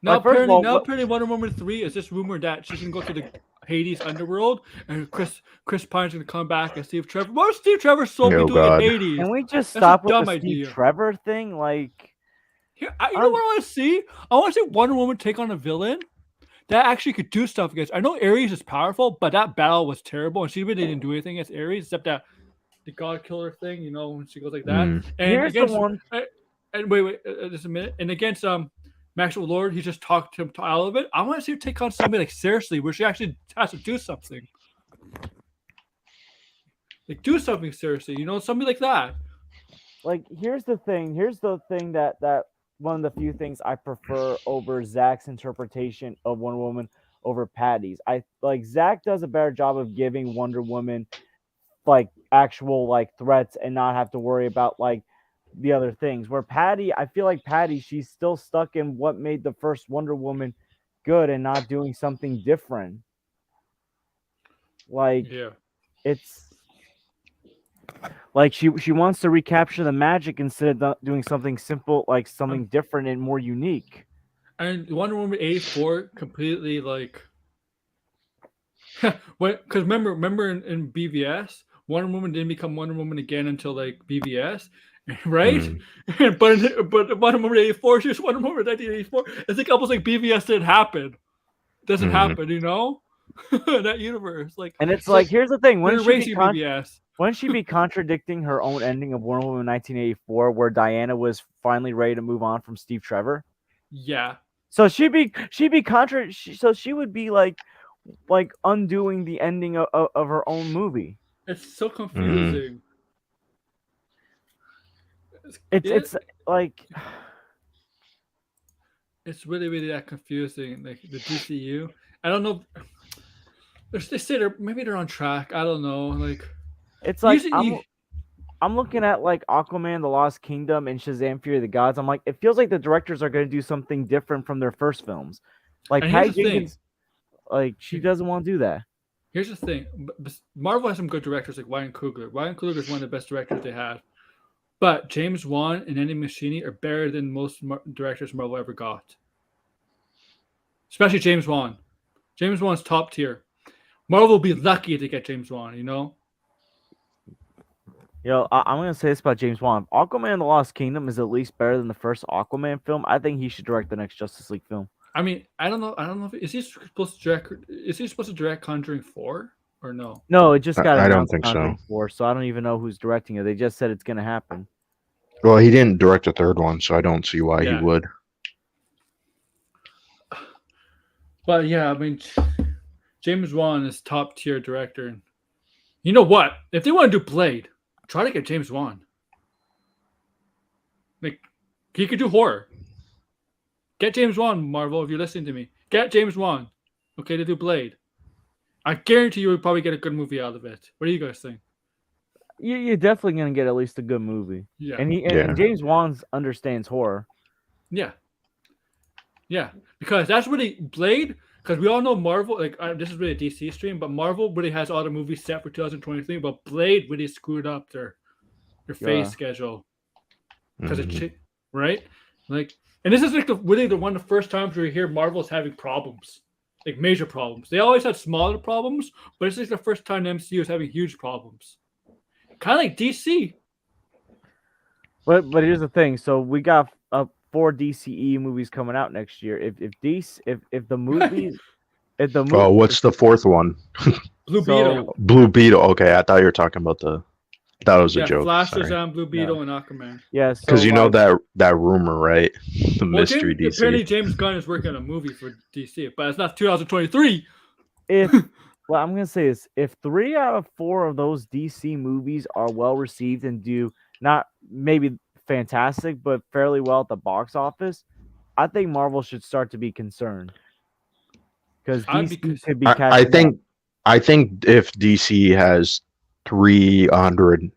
Now first of all, apparently Wonder Woman 3 is just rumored that she's gonna go to the Hades underworld, and Chris Pine's gonna come back as Steve Trevor. What would Steve Trevor still be Oh, doing God. in Hades? can we just That's stop a with dumb the Steve idea. Trevor thing? Like, you know what I want to see? I want to see Wonder Woman take on a villain that actually could do stuff against. I know Ares is powerful, but that battle was terrible, and she really didn't do anything against Ares except that the God Killer thing. You know, when she goes like that. Mm. And here's the against one. and wait, just a minute. And against Maxwell Lord, he just talked him out of it. I want to see her take on somebody like seriously, where she actually has to do something. Like do something seriously, you know, something like that. Like, here's the thing. Here's the thing that one of the few things I prefer over Zach's interpretation of Wonder Woman over Patty's. I like Zach does a better job of giving Wonder Woman like actual like threats and not have to worry about like the other things. Where Patty, I feel like Patty, she's still stuck in what made the first Wonder Woman good and not doing something different. Like, Yeah. it's like she wants to recapture the magic instead of doing something simple, like something different and more unique. And Wonder Woman 84 completely like because remember in BVS, Wonder Woman didn't become Wonder Woman again until like BVS, right? Mm. but Wonder Woman 84, she was Wonder Woman 1984. It's like almost like BVS didn't happen. Doesn't happen, you know? That universe. Like, and it's like here's the thing, we're erasing BVS. Wouldn't she be contradicting her own ending of Wonder Woman 1984, where Diana was finally ready to move on from Steve Trevor? Yeah. So she'd be so she would be like undoing the ending of her own movie. It's so confusing. It's like it's really that confusing. Like the DCU, I don't know. They say maybe they're on track. I don't know. Like it's like I'm looking at like Aquaman, The Lost Kingdom, and Shazam: Fury of the Gods. I'm like, it feels like the directors are going to do something different from their first films. Like Patty Jenkins, like she doesn't want to do that. Here's the thing: Marvel has some good directors like Ryan Coogler. Ryan Coogler is one of the best directors they have. But James Wan and Andy Muschietti are better than most directors Marvel ever got. Especially James Wan. James Wan's top tier. Marvel will be lucky to get James Wan, you know? Yo, I'm going to say this about James Wan. If Aquaman: The Lost Kingdom is at least better than the first Aquaman film, I think he should direct the next Justice League film. I mean, I don't know. Is he supposed to direct Conjuring 4 or no? No, it just got announced. I don't think so. 4, so I don't even know who's directing it. They just said it's going to happen. Well, he didn't direct a third one, so I don't see why he would. But yeah, I mean, James Wan is top tier director. You know what? If they want to do Blade, try to get James Wan. Like, he could do horror. Get James Wan, Marvel, if you're listening to me. Get James Wan, okay, to do Blade. I guarantee you would probably get a good movie out of it. What do you guys think? You're definitely gonna get at least a good movie. Yeah, And Yeah. James Wan understands horror. yeah, yeah. Because that's really Blade. Because we all know Marvel. Like this is really a DC stream, but Marvel really has all the movies set for 2023. But Blade really screwed up their phase Yeah. schedule because Mhm. right. Like, and this is like really the one of the first times where you hear Marvel's having problems, like major problems. They always had smaller problems, but it's like the first time the MCU is having huge problems. Kind of like DC. But here's the thing. So we got 4 DCE movies coming out next year. If the movies if the Oh, movie what's the fourth one? Blue so Beetle. Blue Beetle. Okay, I thought you were talking about the. That was a Yeah, joke. Flash, Sorry. Shazam, Blue Beetle, and Aquaman. yeah, so Because you know like that rumor, right? The Well, mystery apparently DC. James Gunn is working on a movie for DC, but it's not 2023. if what I'm gonna say is if 3 out of 4 of those DC movies are well received and do not maybe fantastic but fairly well at the box office, I think Marvel should start to be concerned because I'm DC because could be I catching up. think if DC has 300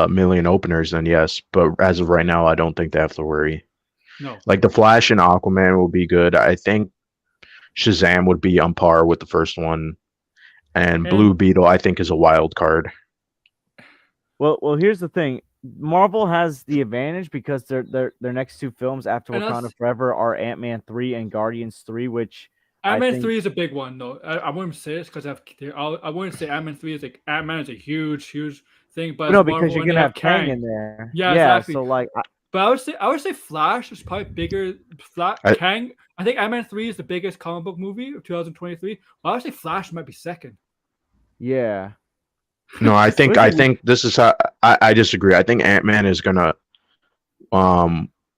million openers, then yes. But as of right now, I don't think they have to worry. no. Like the Flash and Aquaman will be good. I think Shazam would be on par with the first one, and Blue And Beetle I think is a wild card. Well, here's the thing. Marvel has the advantage because their next 2 films after and Wakanda us Forever are Ant-Man 3 and Guardians 3, which I Ant-Man think 3 is a big one though. I wouldn't say this because I wouldn't say Ant-Man 3 is like Ant-Man is a huge thing, but no, it's because Marvel you're and they gonna have have Kang Kang. in there. Yeah, Yeah, exactly. so like But I would say Flash is probably bigger. I, Kang. I think Ant-Man 3 is the biggest comic book movie of 2023. But I would say Flash might be second. yeah. no, I Listen, think this is how I disagree. I think Ant Man is gonna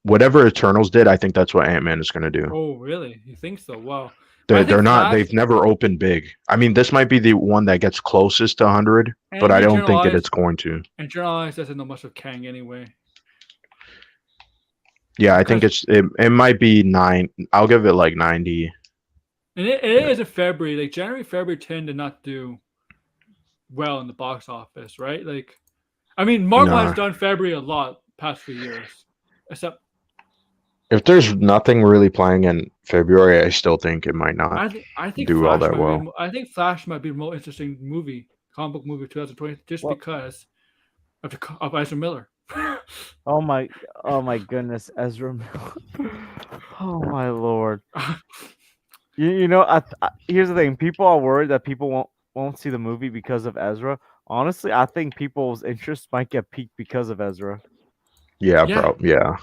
whatever Eternals did. I think that's what Ant Man is gonna do. Oh, really? You think so? Wow. But I They're think not. Flash They've never opened big. I mean, this might be the one that gets closest to 100, but and I the don't think generalized it's going to. and generalized doesn't know much of Kang anyway. Yeah, I think Because it might be 9. I'll give it like 90. and it is in February. Like January, February tend to not do well in the box office, right? Like, I mean, Marvel has Nah. done February a lot past few years, except If there's nothing really playing in February, I still think it might not I think do all Flash that might be well. I think Flash might be the most interesting movie, comic book movie of 2020, just well, because of Ezra Miller. oh my goodness, Ezra Miller. Oh my lord. You know, here's the thing. People are worried that people won't see the movie because of Ezra. Honestly, I think people's interest might get piqued because of Ezra. Yeah, Yeah, yeah.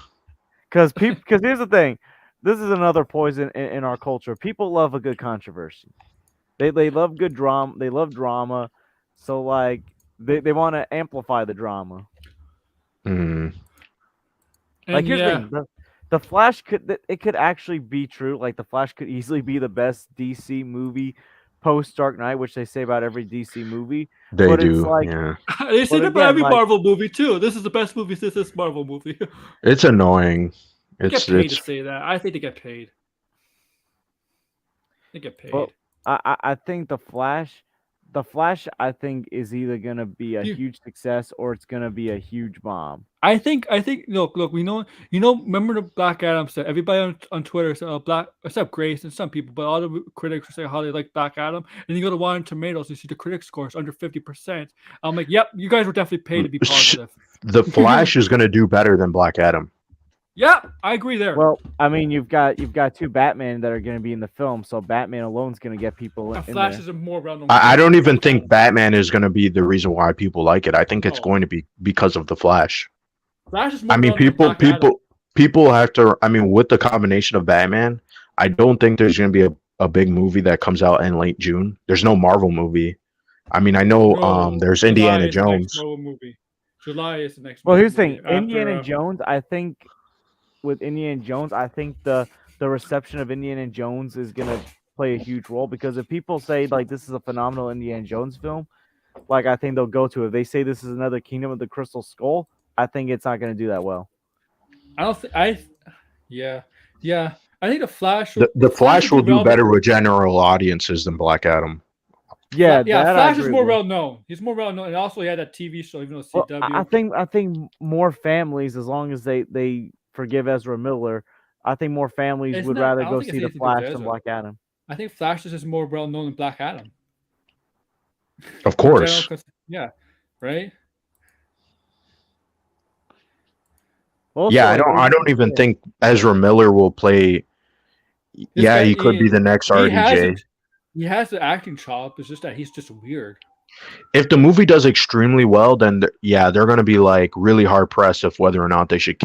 Because here's the thing. This is another poison in our culture. People love a good controversy. They love good drama. They love drama. So like they want to amplify the drama. Mm. Like and here's the yeah, thing. The Flash could actually be true. Like the Flash could easily be the best DC movie post Dark Knight, which they say about every DC movie. They But it's do. like, Yeah. they say but that about again, every like Marvel movie too. This is the best movie since this Marvel movie. It's annoying. They get paid to It's say that. I think they get paid. They get but paid. I think the Flash, I think is either gonna be a You, huge success or it's gonna be a huge bomb. I think. Look. We know. Remember the Black Adam said everybody on Twitter said Black, except Grace and some people, but all the critics say how they like Black Adam. And you go to Rotten Tomatoes, you see the critic scores under 50%. I'm like, yep, you guys were definitely paid to be positive. the Flash is gonna do better than Black Adam. Yeah, I agree there. Well, I mean, you've got 2 Batman that are gonna be in the film, so Batman alone is gonna get people in Flash there. is a more well-known. I don't even think Batman is gonna be the reason why people like it. I think it's No. going to be because of the Flash. Flash is more I mean, well-known than Black Adam. people have to. I mean, with the combination of Batman, I don't think there's gonna be a big movie that comes out in late June. There's no Marvel movie. I mean, I know No, there's July Indiana is the next Jones. Marvel movie. July is the next. Well, Marvel here's the movie thing. after. Indiana Jones, I think with Indiana Jones, I think the reception of Indiana Jones is gonna play a huge role because if people say like this is a phenomenal Indiana Jones film, like I think they'll go to it. If they say this is another Kingdom of the Crystal Skull, I think it's not gonna do that well. I don't think yeah. Yeah, I think the Flash. The Flash would Flash be will do relevant. better with general audiences than Black Adam. Yeah, Yeah, that I Flash is agree more with. well known. He's more well known, and also he had that TV show, even though Well, I CW. think more families, as long as they forgive Ezra Miller, I think more families It's would not. rather I don't go think it's see the anything to do with Flash than Ezra. Black Adam. I think Flash is just more well known than Black Adam Of in general. course. Yeah, right. Also, Yeah, I like don't. I don't even yeah, think Ezra Miller will play. This Yeah, guy, he could be the next he has RDJ. it. He has the acting chop. It's just that he's just weird. If the movie does extremely well, then yeah, they're going to be like really hard pressed of whether or not they should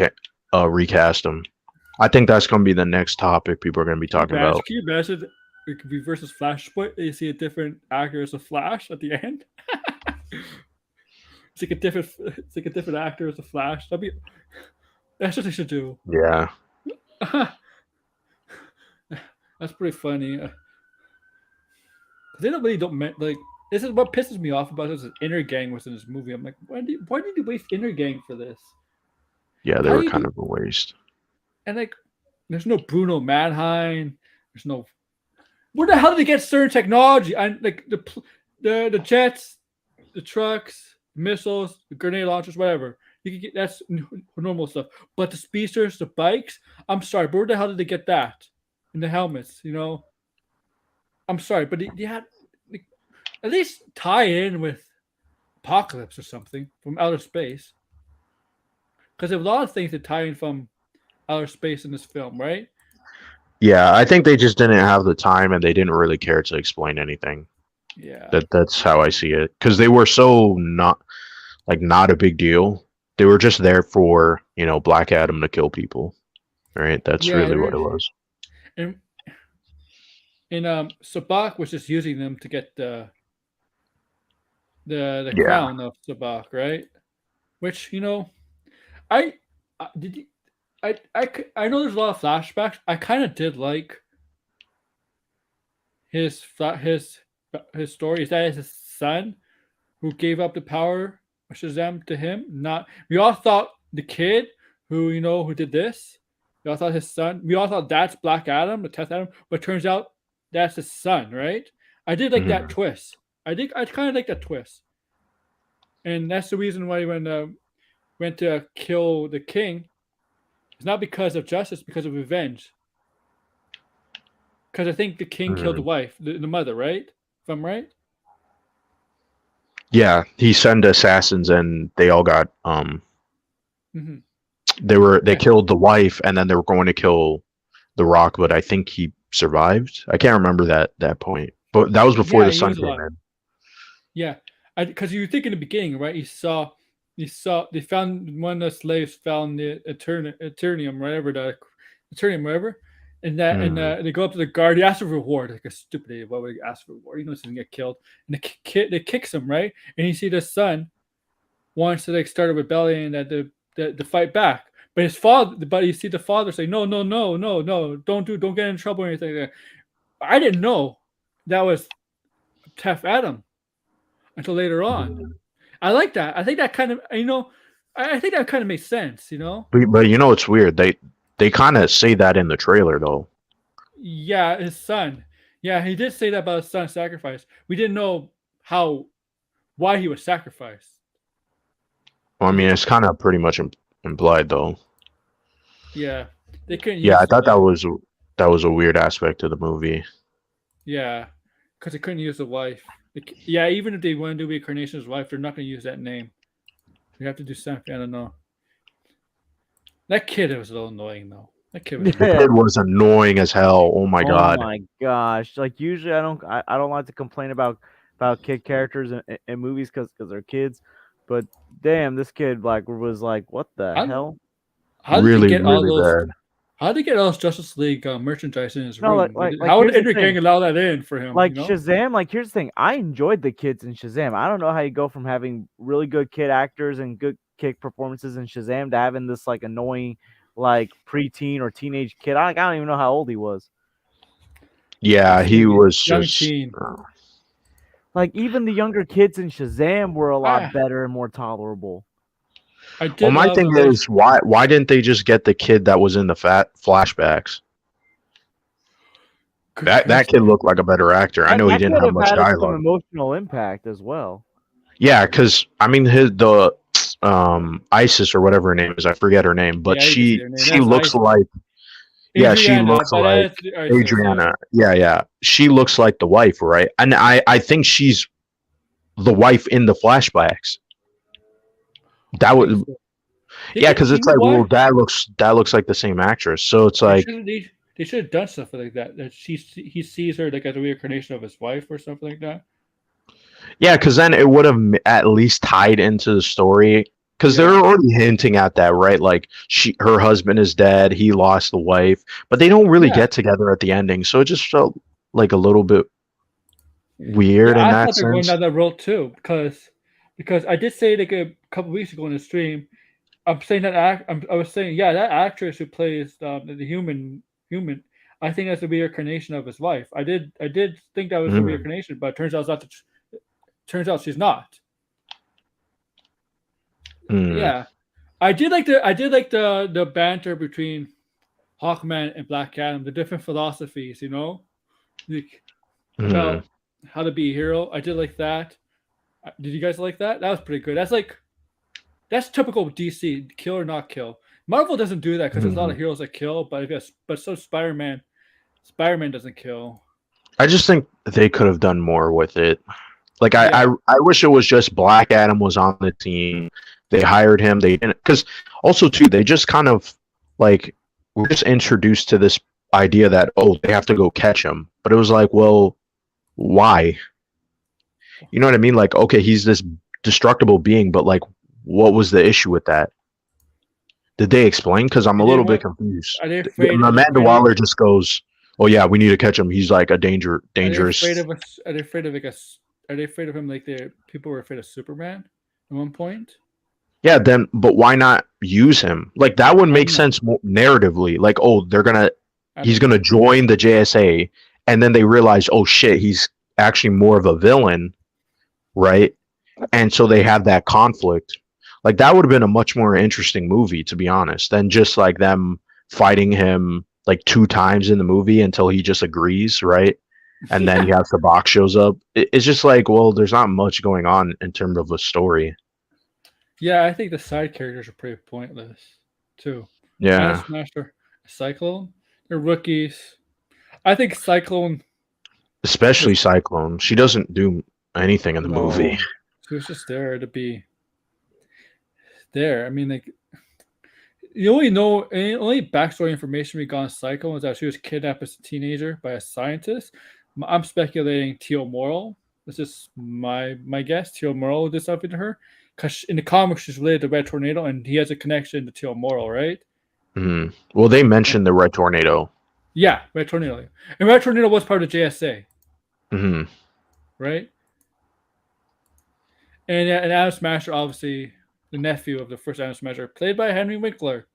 recast him. I think that's going to be the next topic people are going to be talking about. Can you imagine it could be versus Flashpoint? And you see a different actor as a Flash at the end. It's like a different. It's like a different actor as a Flash. That's what they should do. Yeah, That's pretty funny. They don't really like. This is what pisses me off about this inner gang was in this movie. I'm like, why did you waste inner gang for this? yeah, they How were do you kind do? of a waste. And like, there's no Bruno Mannheim. There's no. Where the hell did they get certain technology? And like the jets, the trucks, missiles, the grenade launchers, whatever. You can get that's normal stuff. But the speedsters, the bikes, I'm sorry, but where the hell did they get that? And the helmets, I'm sorry, but they had like, at least tie in with Apocalypse or something from outer space. Because there's a lot of things that tie in from outer space in this film, right? Yeah, I think they just didn't have the time and they didn't really care to explain anything. Yeah. That's how I see it because they were so not a big deal. They were just there for Black Adam to kill people, right? That's Yeah, really what it was. and Sabak was just using them to get the Yeah, crown of Sabak, right? Which I did you, I know there's a lot of flashbacks. I kind of did like his story. Is that his son who gave up the power of Shazam to him? Not we all thought the kid who did this. We all thought his son. We all thought that's Black Adam, the Test Adam, but turns out that's his son, right? I did like that mhm. twist. I kind of like that twist, and that's the reason why when went to kill the king. It's not because of justice, because of revenge. Because I think the king killed the Mhm. wife, the mother, right? If I'm right. Yeah. He sent assassins and they all got Mm-hmm. they Yeah, killed the wife and then they were going to kill the Rock, but I think he survived. I can't remember that point, but that was before yeah, the he sun was came alive. in. Yeah, because you think in the beginning, right? You saw they found one of the slaves found the Eternium, whatever the Eternium, whatever, and Mhm. they go up to the guard. He asks for reward, like a stupid idiot. Why would he ask for reward? He's gonna get killed. And the kid they kicks him, right? And you see the son wants to like start a rebellion that the fight back. But his father, but you see the father say, no, no, no, no, no, don't get in trouble or anything like that. I didn't know that was Tef Adam until later on. Mhm. I like that. I think that kind of I think that kind of makes sense. But it's weird. They kind of say that in the trailer though. Yeah, his son. Yeah, he did say that about his son's sacrifice. We didn't know why he was sacrificed. Well, I Did mean, you? it's kind of pretty much implied though. Yeah, they couldn't Yeah, I use the thought wife. that was a weird aspect of the movie. Yeah, because they couldn't use the wife. Yeah, even if they want to do reincarnation's wife, they're not going to use that name. You have to do something. I don't know. That kid was a little annoying though. That kid was The annoying. Yeah. kid was annoying as hell. Oh my Oh god. my gosh! Like usually, I don't like to complain about kid characters in movies because they're kids, but damn, this kid like was like, what the How, hell? how did they Really, get all really those? bad. How did they get all those Justice League merchandise in his No, room? How would here's the Ender Gang thing. allow that in for him? Like Shazam, like here's the thing. I enjoyed the kids in Shazam. I don't know how you go from having really good kid actors and good kid performances in Shazam to having this like annoying like preteen or teenage kid. I don't even know how old he was. Yeah, he was young just. teen. Like even the younger kids in Shazam were a lot I better and more tolerable. I Well, did my love thing the is, why didn't they just get the kid that was in the fat flashbacks? That kid looked like a better actor. I And know he that didn't could have have much added some dialogue. emotional impact as well. Yeah, because I mean the Isis or whatever her name is, I forget her name, but Yeah, I just say her name. she That's looks Isis. like yeah, she Adriana, looks but like that's Isis. Yeah. Adriana. Yeah, yeah. She looks like the wife, right? And I think she's the wife in the flashbacks. I That think would so. yeah, because You it's know like, well, what? that looks like the same actress. So it's They like should they should have done stuff like that. That he sees her like as a reincarnation of his wife or something like that. yeah, because then it would have at least tied into the story. Because they're Yeah. already hinting at that, right? Like her husband is dead, he lost the wife, but they don't really Yeah. get together at the ending. So it just felt like a little bit Yeah, weird in I that thought they were going sense. down that road too because I did say like a couple weeks ago in the stream. I'm saying that I was saying yeah that actress who plays the human. I think that's a reincarnation of his wife. I did think that was a Mm, reincarnation, but it turns out it's not. Turns out she's not. mm, Yeah, I did like the banter between Hawkman and Black Adam, the different philosophies, like mm, about how to be a hero. I did like that. Did you guys like that? That was pretty good. That's typical DC, kill or not kill. Marvel doesn't do that because there's a lot mm. of heroes that kill, but I guess so Spider Man doesn't kill. I just think they could have done more with it. Like Yeah, I wish it was just Black Adam was on the team. They hired him. They didn't because also too they just kind of like were just introduced to this idea that oh they have to go catch him, but it was like well why? You know what I mean? Like okay he's this destructible being, but like what was the issue with that? Did they explain? Because I'm a and they little bit want. confused. Are they afraid? Are they Amanda afraid of? Waller just goes, "Oh yeah, we need to catch him. He's like a Are they afraid dangerous." of us? Are they afraid of like us? Are they afraid of him like the people were afraid of Superman at one point? Yeah, then but why not use him? Like that would I make don't know. sense narratively. Like oh, I he's don't gonna know. join the JSA, and then they realize oh shit, he's actually more of a villain, right? And so they have that conflict. Like that would have been a much more interesting movie, to be honest, than just like them fighting him like two times in the movie until he just agrees, right? And then he Yeah, has the box shows up. It's just like, well, there's not much going on in terms of a story. yeah. I think the side characters are pretty pointless too. Atom Yeah, Smasher, Cyclone, they're rookies. I think Cyclone especially was Cyclone. She doesn't do anything in the movie. no, she was just there to be there. I mean, like the only backstory information we got on Cyclone was that she was kidnapped as a teenager by a scientist. I'm speculating Teal Moral. This is my guess. Teal Moral did something to her because in the comics she's related to Red Tornado, and he has a connection to Teal Moral, right? Mhm. Well, they mentioned the Red Tornado. Yeah, Red Tornado, and Red Tornado was part of JSA, Hmm. right? And Adam Smasher, obviously the nephew of the first Adam Smasher, played by Henry Winkler.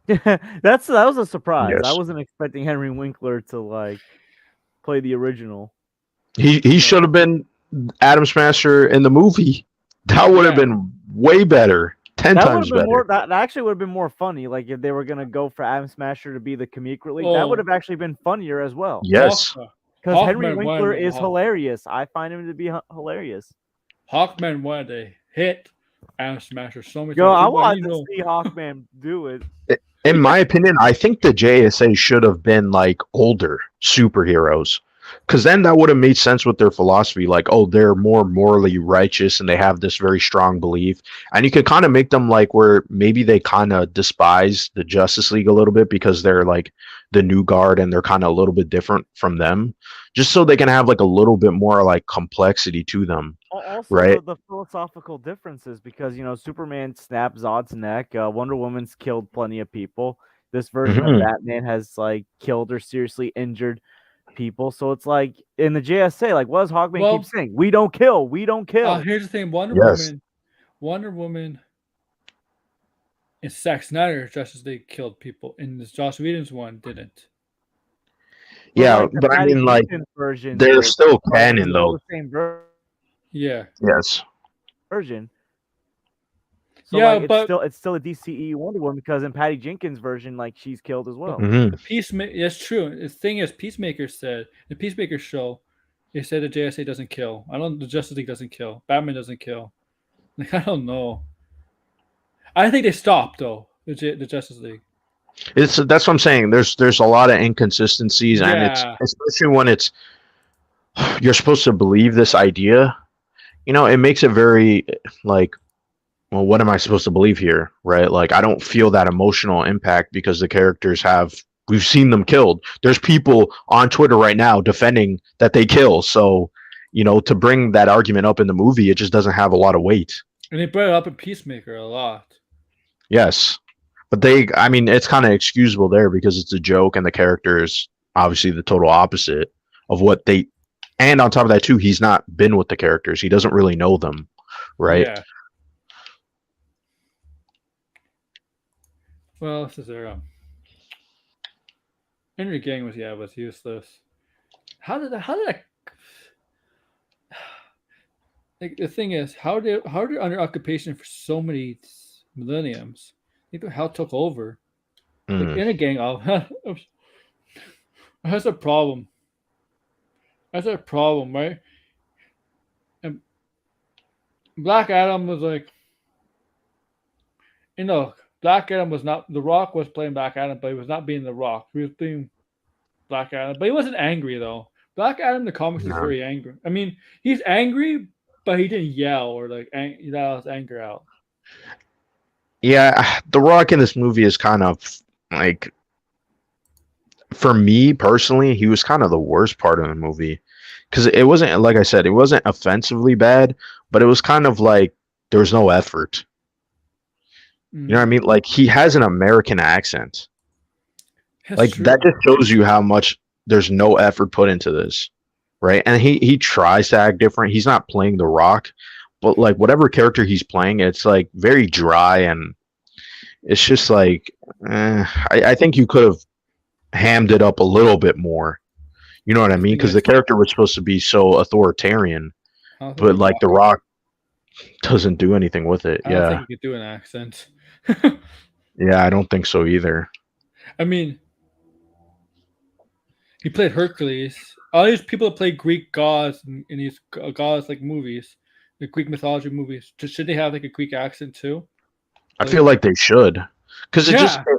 That was a surprise. I Yes, wasn't expecting Henry Winkler to like play the original. he No, should have been Adam Smasher in the movie. That would have yeah, been way better, ten That would have times been better. more. That actually would have been more funny. Like if they were gonna go for Adam Smasher to be the comedic relief, that would oh, have actually been funnier as well. Yes. Because Henry Hawkman Winkler won. is hilarious. I find him to be hilarious. Hawkman wanted to hit Adam Smasher so many Yo, times. I Well, wanted to see Hawkman do it. In my opinion, I think the JSA should have been like older superheroes. Because then that would have made sense with their philosophy. Like, oh, they're more morally righteous and they have this very strong belief. And you could kind of make them like where maybe they kind of despise the Justice League a little bit because they're like the new guard and they're kind of a little bit different from them. Just so they can have like a little bit more like complexity to them. Also, Right? the philosophical differences because Superman snapped Zod's neck. Wonder Woman's killed plenty of people. This version of Hmm. Batman has like killed or seriously injured people. So it's like in the JSA, like what does Hawkman keep well, saying? We don't kill. We don't kill. here's the thing: Yes. Wonder Woman, and Zack Snyder Justice League killed people, and this Joss Whedon's one didn't. But Yeah. like the But I Patty mean, like, Keaton version they're did. still Like canon, still though. the same Yeah, Yes. version. So Yeah, like but it's still a DCE Wonder Woman because in Patty Jenkins' version, like she's killed as well. Hmm. the Peacemaker. That's true. The thing is, Peacemaker said the Peacemaker show. They said the JSA doesn't kill. I don't. The Justice League doesn't kill. Batman doesn't kill. Like I don't know. I think they stopped though. The Justice League. It's that's what I'm saying. There's a lot of inconsistencies, and it's Yeah, especially when it's you're supposed to believe this idea. It makes it very like, well, what am I supposed to believe here, right? Like, I don't feel that emotional impact because the characters have. We've seen them killed. There's people on Twitter right now defending that they kill. So, to bring that argument up in the movie, it just doesn't have a lot of weight. and they brought it up in Peacemaker a lot. Yes. But I mean, it's kind of excusable there because it's a joke and the character is obviously the total opposite of what they. And on top of that, too, he's not been with the characters. He doesn't really know them, right? Yeah. Well, this is there. Henry Gang was useless. How did I like the thing is how did under occupation for so many millenniums? Think of how it took over. Like Mm. in a gang, that's a problem. That's a problem, right? And Black Adam was like, Black Adam was not. The Rock was playing Black Adam, but he was not being the Rock. He was being Black Adam, but he wasn't angry though. Black Adam in the comics is No. very angry. I mean, he's angry, but he didn't yell or like let his anger out. Yeah, The Rock in this movie is kind of like, for me personally, he was kind of the worst part of the movie because it wasn't, like I said, it wasn't offensively bad, but it was kind of like there was no effort. You know what I mean? Like, he has an American accent. That's Like, true. that just shows you how much there's no effort put into this, right? And he tries to act different. He's not playing The Rock, but like whatever character he's playing, it's like very dry and it's just like, I think you could have hammed it up a little bit more. You know what I The mean? thing Because the is, character was supposed to be so authoritarian, I don't think but the like Rock. The Rock doesn't do anything with it. I don't think Yeah, he could do an accent. yeah, I don't think so either. I mean, he played Hercules. All these people that play Greek gods in these gods like movies, the Greek mythology movies, should they have like a Greek accent too? I feel like they should, because it just Yeah,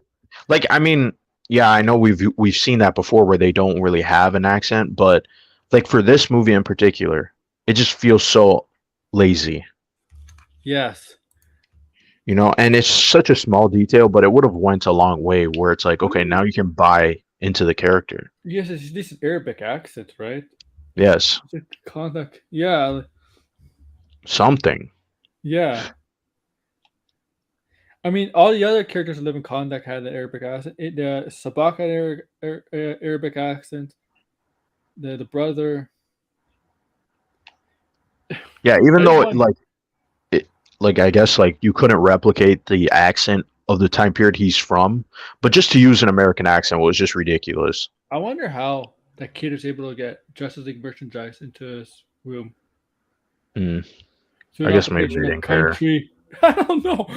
like, I mean, yeah, I know we've seen that before where they don't really have an accent, but like for this movie in particular, it just feels so lazy. yes. And it's such a small detail, but it would have went a long way where it's like, I okay, wonder. now you can buy into the character. Yes, it's this is Arabic accent, right? Yes, It's like contact. Yeah, something. yeah. I mean, all the other characters that live in Kondak had the Arabic accent. The Sabak had Arabic accent. The brother. Yeah, even I just though want. like I guess like you couldn't replicate the accent of the time period he's from, but just to use an American accent was just ridiculous. I wonder how that kid is able to get Justice League merchandise into his room. Mm, So I an guess maybe occupation they of didn't care. country. I don't know.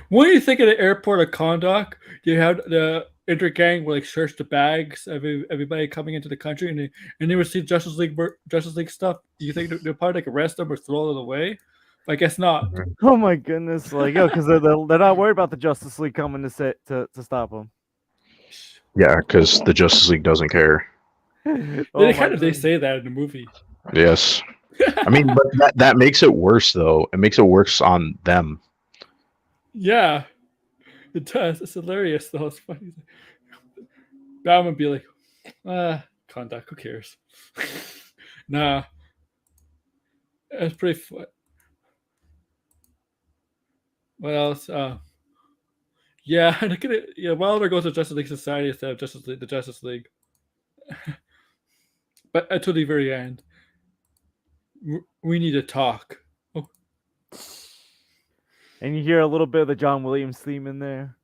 When you think of the airport of Kondak, you have the intergang will like search the bags of everybody coming into the country, and they would see Justice League stuff. Do you think they'll probably like arrest them or throw it away? I guess not. Mhm. Oh my goodness! Like, yo, because they're not worried about the Justice League coming to stop them. Yeah, because the Justice League doesn't care. Oh my They goodness. say that in the movie. Yes, I mean, but that makes it worse though. It makes it worse on them. Yeah, it does. It's hilarious though. It's funny. Batman would be like, Kondak, who cares? Nah, it's pretty fun. What else? Yeah, look at it. Yeah, Wilder goes to Justice League Society instead of the Justice League. But until the very end, we need to talk. Oh, And you hear a little bit of the John Williams theme in there.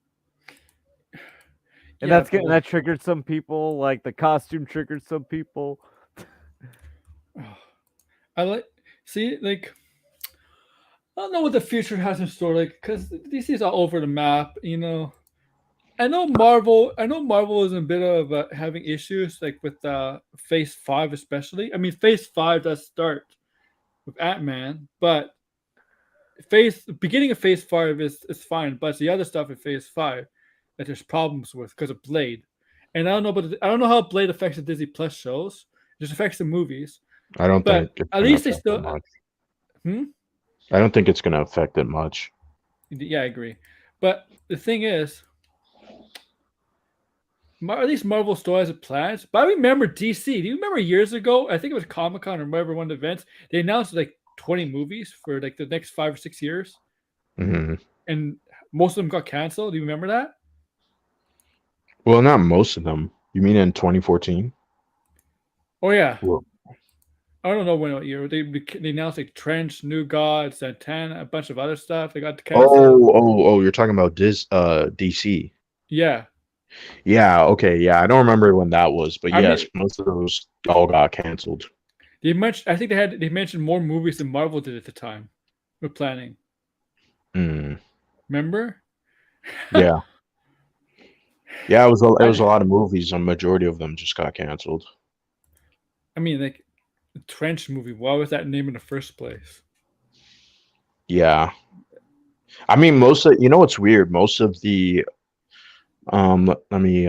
And yeah, that triggered some people, like the costume triggered some people. I like see like I don't know what the future has in store, like, because DC's all over the map. I know Marvel is in a bit of having issues, like with Phase 5, especially. I mean, Phase 5 does start with Ant Man, but beginning of Phase 5 is fine, but it's the other stuff in Phase 5 that there's problems with because of Blade. And I don't know how Blade affects the Disney Plus shows. It just affects the movies, I don't but think it's at gonna least they affect it still. much. Hmm? I don't think it's gonna affect it much. Yeah, I agree. But the thing is, at least Marvel still has plans. But I remember DC. Do you remember years ago? I think it was Comic Con or whatever one of the events. They announced like 20 movies for like the next 5 or 6 years, Hmm. and most of them got canceled. Do you remember that? Well, not most of them. You mean in 2014? Oh yeah, Well, I don't know what year they announced like Trench, New Gods, Santana, a bunch of other stuff. They got canceled. oh, you're talking about DC. Yeah, Yeah, okay, yeah. I don't remember when that was, but I yes, mean most of those all got canceled. they mentioned. I think they mentioned more movies than Marvel did at the time. We're planning. Mm, Remember? yeah, yeah. It was I a lot of movies. A majority of them just got canceled. I mean like the Trench movie. Why was that name in the first place? Yeah, I mean, most of you know what's weird? Most of the let me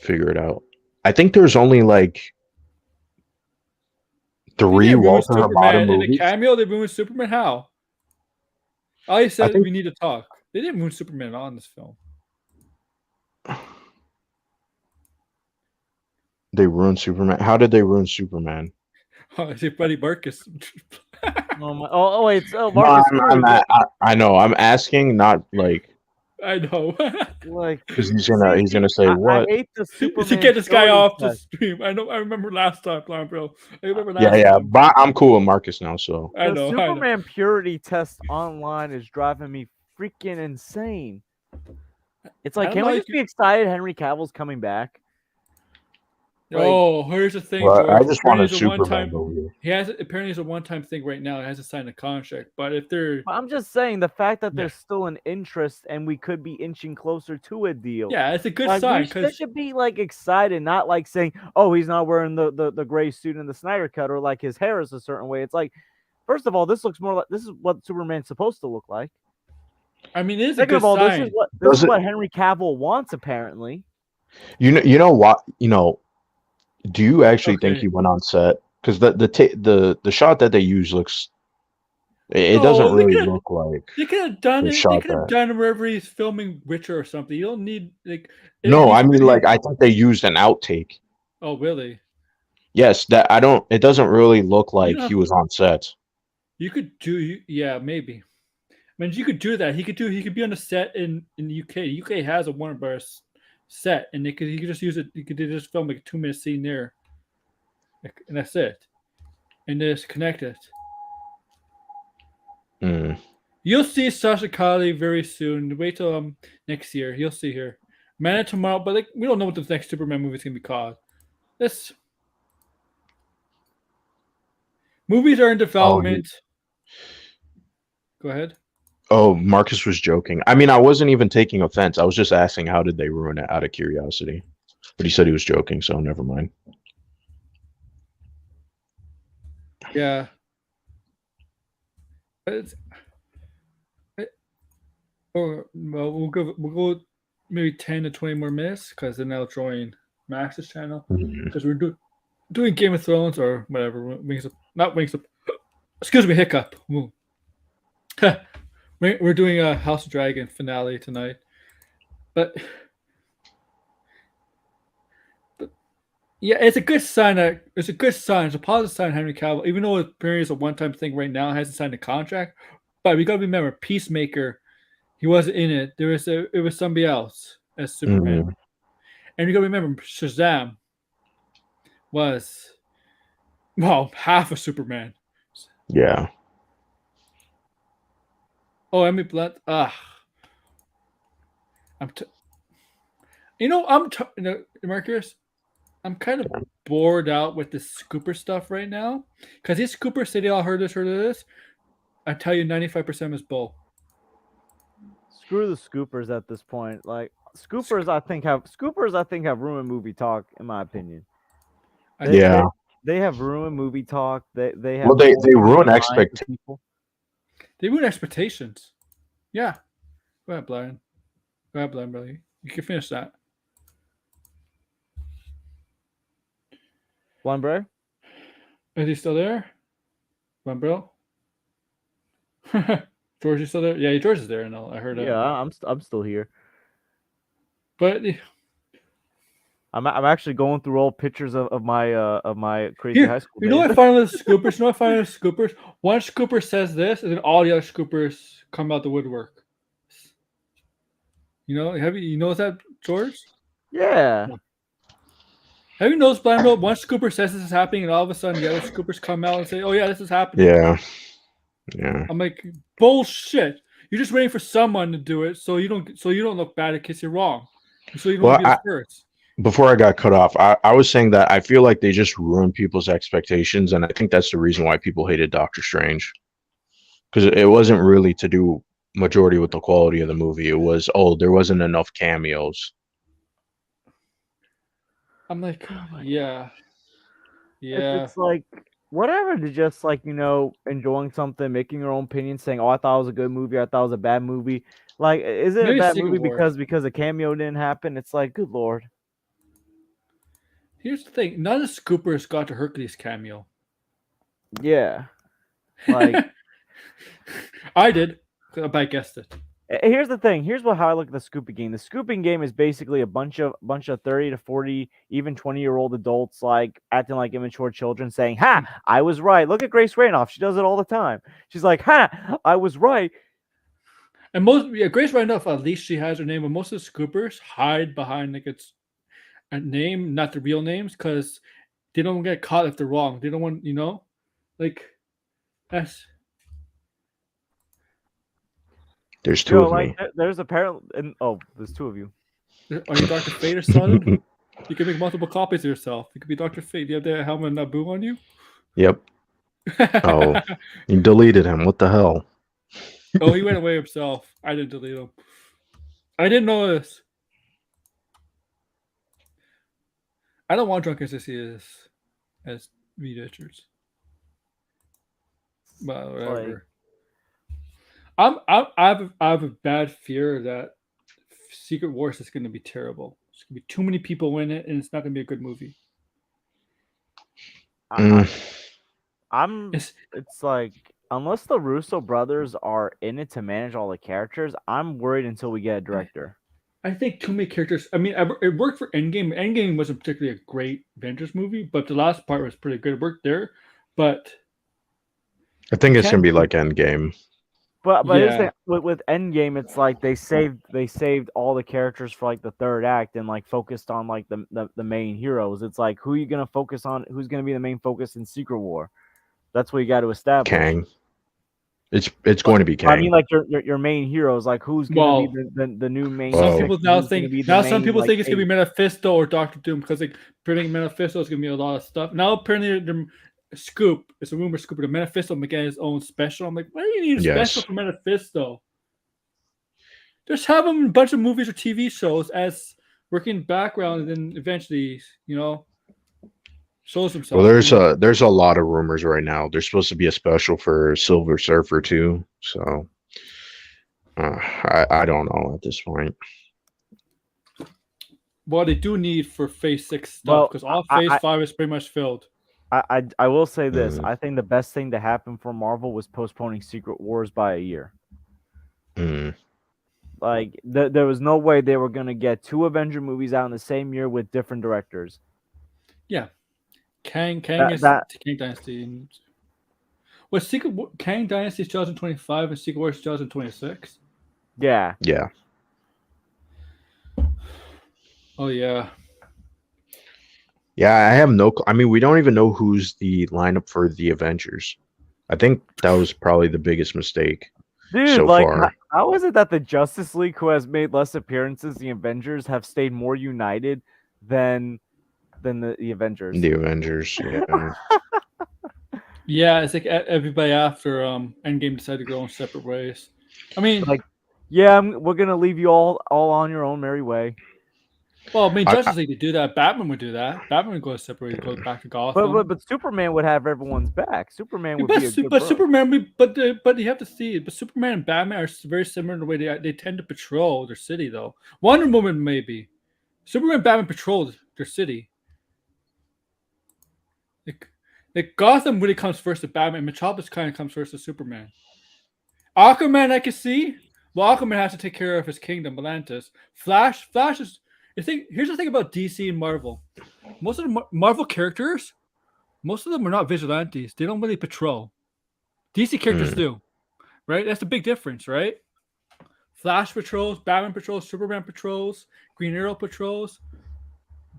figure it out. I think there's only like I think three they ruined Walter Hamada Superman in the movies. cameo. They ruined Superman. How? All he I said think we need to talk. They didn't ruin Superman at all in this film. they ruined Superman. How did they ruin Superman? Oh, I say Buddy Marcus. Wait, it's No, Marcus Cruz. I know. I'm asking, not like I know. Like, because see, he's gonna say I what? hate the to Superman get this guy purity off the test. stream. I know. I remember last time, Plan Bro. I remember Yeah, last yeah. time. But I'm cool with Marcus now, so I The know. I know. Superman purity test online is driving me freaking insane. It's I like, don't can know. we just be excited Henry Cavill's coming back? Like, Oh, here's the thing, well, I George. just want Apparently, a it's a one Superman time. movie. Apparently it's a one time thing right now. It has to sign a contract. But if they're I'm just saying the fact that yeah, there's still an interest and we could be inching closer to a deal. yeah, it's a good Like, sign we because should be like excited, not like saying, "Oh, he's not wearing the gray suit in the Snyder cut," or like his hair is a certain way. It's like, first of all, this looks more like this is what Superman's supposed to look like. I mean it is a Second good of all, this is sign. Does it? what Henry Cavill wants apparently. You know what? You know. Do you actually think Okay. he went on set? Because the shot that they use looks. It doesn't No, really look like they could have done they it. They shot could have that. done it wherever he's filming Witcher or something. You don't need like it No, I needs mean him. like I think they used an outtake. Oh, really? Yes, that I don't. It doesn't really look You like know, he was on set. you could do. Yeah, maybe. I mean, you could do that. He could do. He could be on a set in the UK. UK has a Warner Bros. Set, and he could just use it. He could just film like a 2 minute scene there, and that's it. And just connect it. Mm. You'll see Sasha Kali very soon. Wait till next year. You'll see her. Man of Tomorrow, but like we don't know what the next Superman movie is gonna be called. This movies are in Oh, development. Go ahead. oh, Marcus was joking. I mean, I wasn't even taking offense. I was just asking how did they ruin it out of curiosity. But he said he was joking, so never mind. Yeah. It's, or well, we'll go maybe 10 to 20 more minutes because then I'll join Max's channel Mhm. because we're doing Game of Thrones or whatever. Wings up, not Wings up. Excuse me, hiccup. Ooh. We're doing a House of Dragon finale tonight, but yeah, it's a good sign. It's a good sign. It's a positive sign. Henry Cavill, even though it is a one-time thing right now, hasn't signed a contract. But we got to remember, Peacemaker, he wasn't in it. It was somebody else as Superman, Mhm. and you got to remember, Shazam was half a Superman. Yeah. Oh, Emily Blunt. I'm. You know, Marcus. I'm kind of bored out with this Scooper stuff right now because these Scooper said they all heard this. I tell you, 95% is bull. Screw the scoopers at this point. Like scoopers I think have ruined movie talk in my opinion. I They think they Yeah. they have ruined movie talk. They Well, have they poisoned ruin the minds of expect. people. they ruin expectations. Yeah. Go ahead, Brian. Go ahead, Brian, brother. You can finish that. One bro? Is he still there? Brian, bro? George is still there? Yeah, George is there and all. I heard Yeah, that. I'm still here. But I'm actually going through old pictures of my crazy high here, school you know days. what I find with scoopers? You know what I find with scoopers? One scooper says this, and then all the other scoopers come out the woodwork. Have you noticed that, George? Yeah. Have you noticed, Blind Bro? One scooper says this is happening, and all of a sudden the other scoopers come out and say, "Oh yeah, this is happening." Yeah. Yeah. I'm like, bullshit. You're just waiting for someone to do it, so you don't look bad in case you're wrong, so you don't Well, be the first. before I got cut off, I was saying that I feel like they just ruin people's expectations, and I think that's the reason why people hated Doctor Strange, because it wasn't really to do majority with the quality of the movie. It was, oh, there wasn't enough cameos. I'm like, Oh my yeah, It's yeah. it's like whatever to just like enjoying something, making your own opinion, saying, "Oh, I thought it was a good movie. I thought it was a bad movie." Like, is it a Maybe bad Secret movie War. because a cameo didn't happen? It's like, good lord. Here's the thing: none of the scoopers got to Hercules cameo. Yeah. Like, I did, but I guessed it. here's the thing. Here's how I look at the scooping game. The scooping game is basically a bunch of 30 to 40, even 20-year-old adults like acting like immature children saying, "Ha, I was right. Look at Grace Ranoff. She does it all the time. She's like, "Ha, I was right." And Grace right enough, at least she has her name, but most of the scoopers hide behind like it's a name, not the real names, because they don't get caught if they're wrong. They don't want, like that's. There's two Yo, of like me. there's apparently and oh, there's two of you. Are you Dr. Fate or something? You can make multiple copies of yourself. You could be Dr. Fate. Do you have the helmet Naboo on you? Yep. Oh, you deleted him. What the hell? Oh, he went away himself. I didn't delete him. I didn't know this. I don't want Drunken Sissy as Reed Richards. But whatever. Like, I have a bad fear that Secret Wars is going to be terrible. There's going to be too many people in it, and it's not going to be a good movie. I, Mm, it's like unless the Russo brothers are in it to manage all the characters, I'm worried until we get a director. I think too many characters. I mean, it worked for Endgame. Endgame wasn't particularly a great Avengers movie, but the last part was pretty good. It worked there, but I think it's can't. gonna be like Endgame. But here's the Yeah, thing, with Endgame, it's like they saved all the characters for like the third act and like focused on like the main heroes. It's like who are you gonna focus on? Who's gonna be the main focus in Secret War? That's what you got to establish. Kang. It's going to be I mean, Kang. like your main heroes, like who's gonna be well, the new main some Oh. six? people now Who's gonna think be the now some main, people like, think it's gonna be eight? Mephisto or Doctor Doom because like apparently Mephisto is gonna be a lot of stuff. Now apparently the Scoop, it's a rumor Scoop, the Mephisto will get his own special. I'm like, why do you need a special Yes. for Mephisto? Just have him in a bunch of movies or TV shows as working background, and then eventually, shows Well, himself. there's a lot of rumors right now. There's supposed to be a special for Silver Surfer too. So I don't know at this point. What they do need for Phase 6 stuff Well, because all I, Phase I 5 is pretty much filled. I will say this. Mm, I think the best thing to happen for Marvel was postponing Secret Wars by a year. mm. Like there was no way they were gonna get two Avenger movies out in the same year with different directors. Yeah, Kang That is that Kang Dynasty. Kang Dynasty is 2025 and Secret Wars 2026? yeah. Yeah. Oh yeah. Yeah, I have no. I mean, we don't even know who's the lineup for the Avengers. I think that was probably the biggest mistake Dude, so like far. how is it that the Justice League, who has made less appearances, the Avengers have stayed more united than the Avengers? The Avengers, yeah. Yeah, it's like everybody after Endgame decided to go in separate ways. I mean, Like, yeah, we're gonna leave you all on your own merry way. well, I mean, I Justice League to do that. Batman would do that. Batman would go separate, go back to But Gotham. but, but Superman would have everyone's back. Superman Yeah, would be a good but bro. Superman, but you have to see it. But Superman and Batman are very similar in the way they tend to patrol their city, though. Wonder Woman maybe. Superman and Batman patrolled their city. Like, like Gotham really comes first to Batman. Metropolis kind of comes first to Superman. Aquaman, I can see. Well, Aquaman has to take care of his kingdom, Atlantis. Flash is. Here's the thing about DC and Marvel. Most of the Marvel characters, most of them are not vigilantes. They don't really patrol. DC characters mm, do, right? That's the big difference, right? Flash patrols, Batman patrols, Superman patrols, Green Arrow patrols,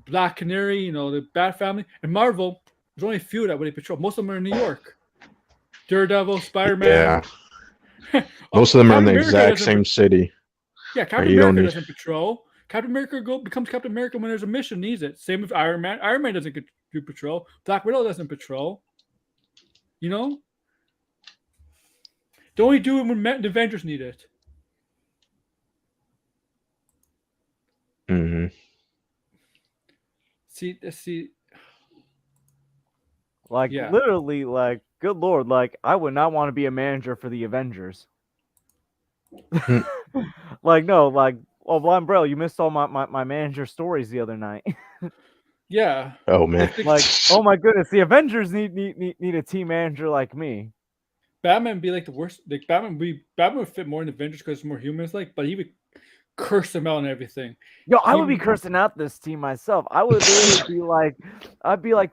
Black Canary, the Bat Family. And Marvel, there's only a few that really patrol. Most of them are in New York. Daredevil, Spider Man. yeah, most of them are in the Captain America exact doesn't. same city. Yeah, Right? Captain You don't America need. doesn't patrol. Captain America becomes Captain America when there's a mission needs it. Same with Iron Man. Iron Man doesn't do patrol. Black Widow doesn't patrol. You know, they only do it when the Avengers need it. Hmm. See, Like yeah. literally, like good lord, like I would not want to be a manager for the Avengers. Like no, like oh Blind Bro, you missed all my manager stories the other night. Yeah. Oh man. Like, oh my goodness, the Avengers need a team manager like me. Batman be like the worst. Like Batman would fit more in Avengers because it's more humans like, but he would curse them out and everything. Yo, I would be He, cursing out this team myself. I would literally be like, I'd be like,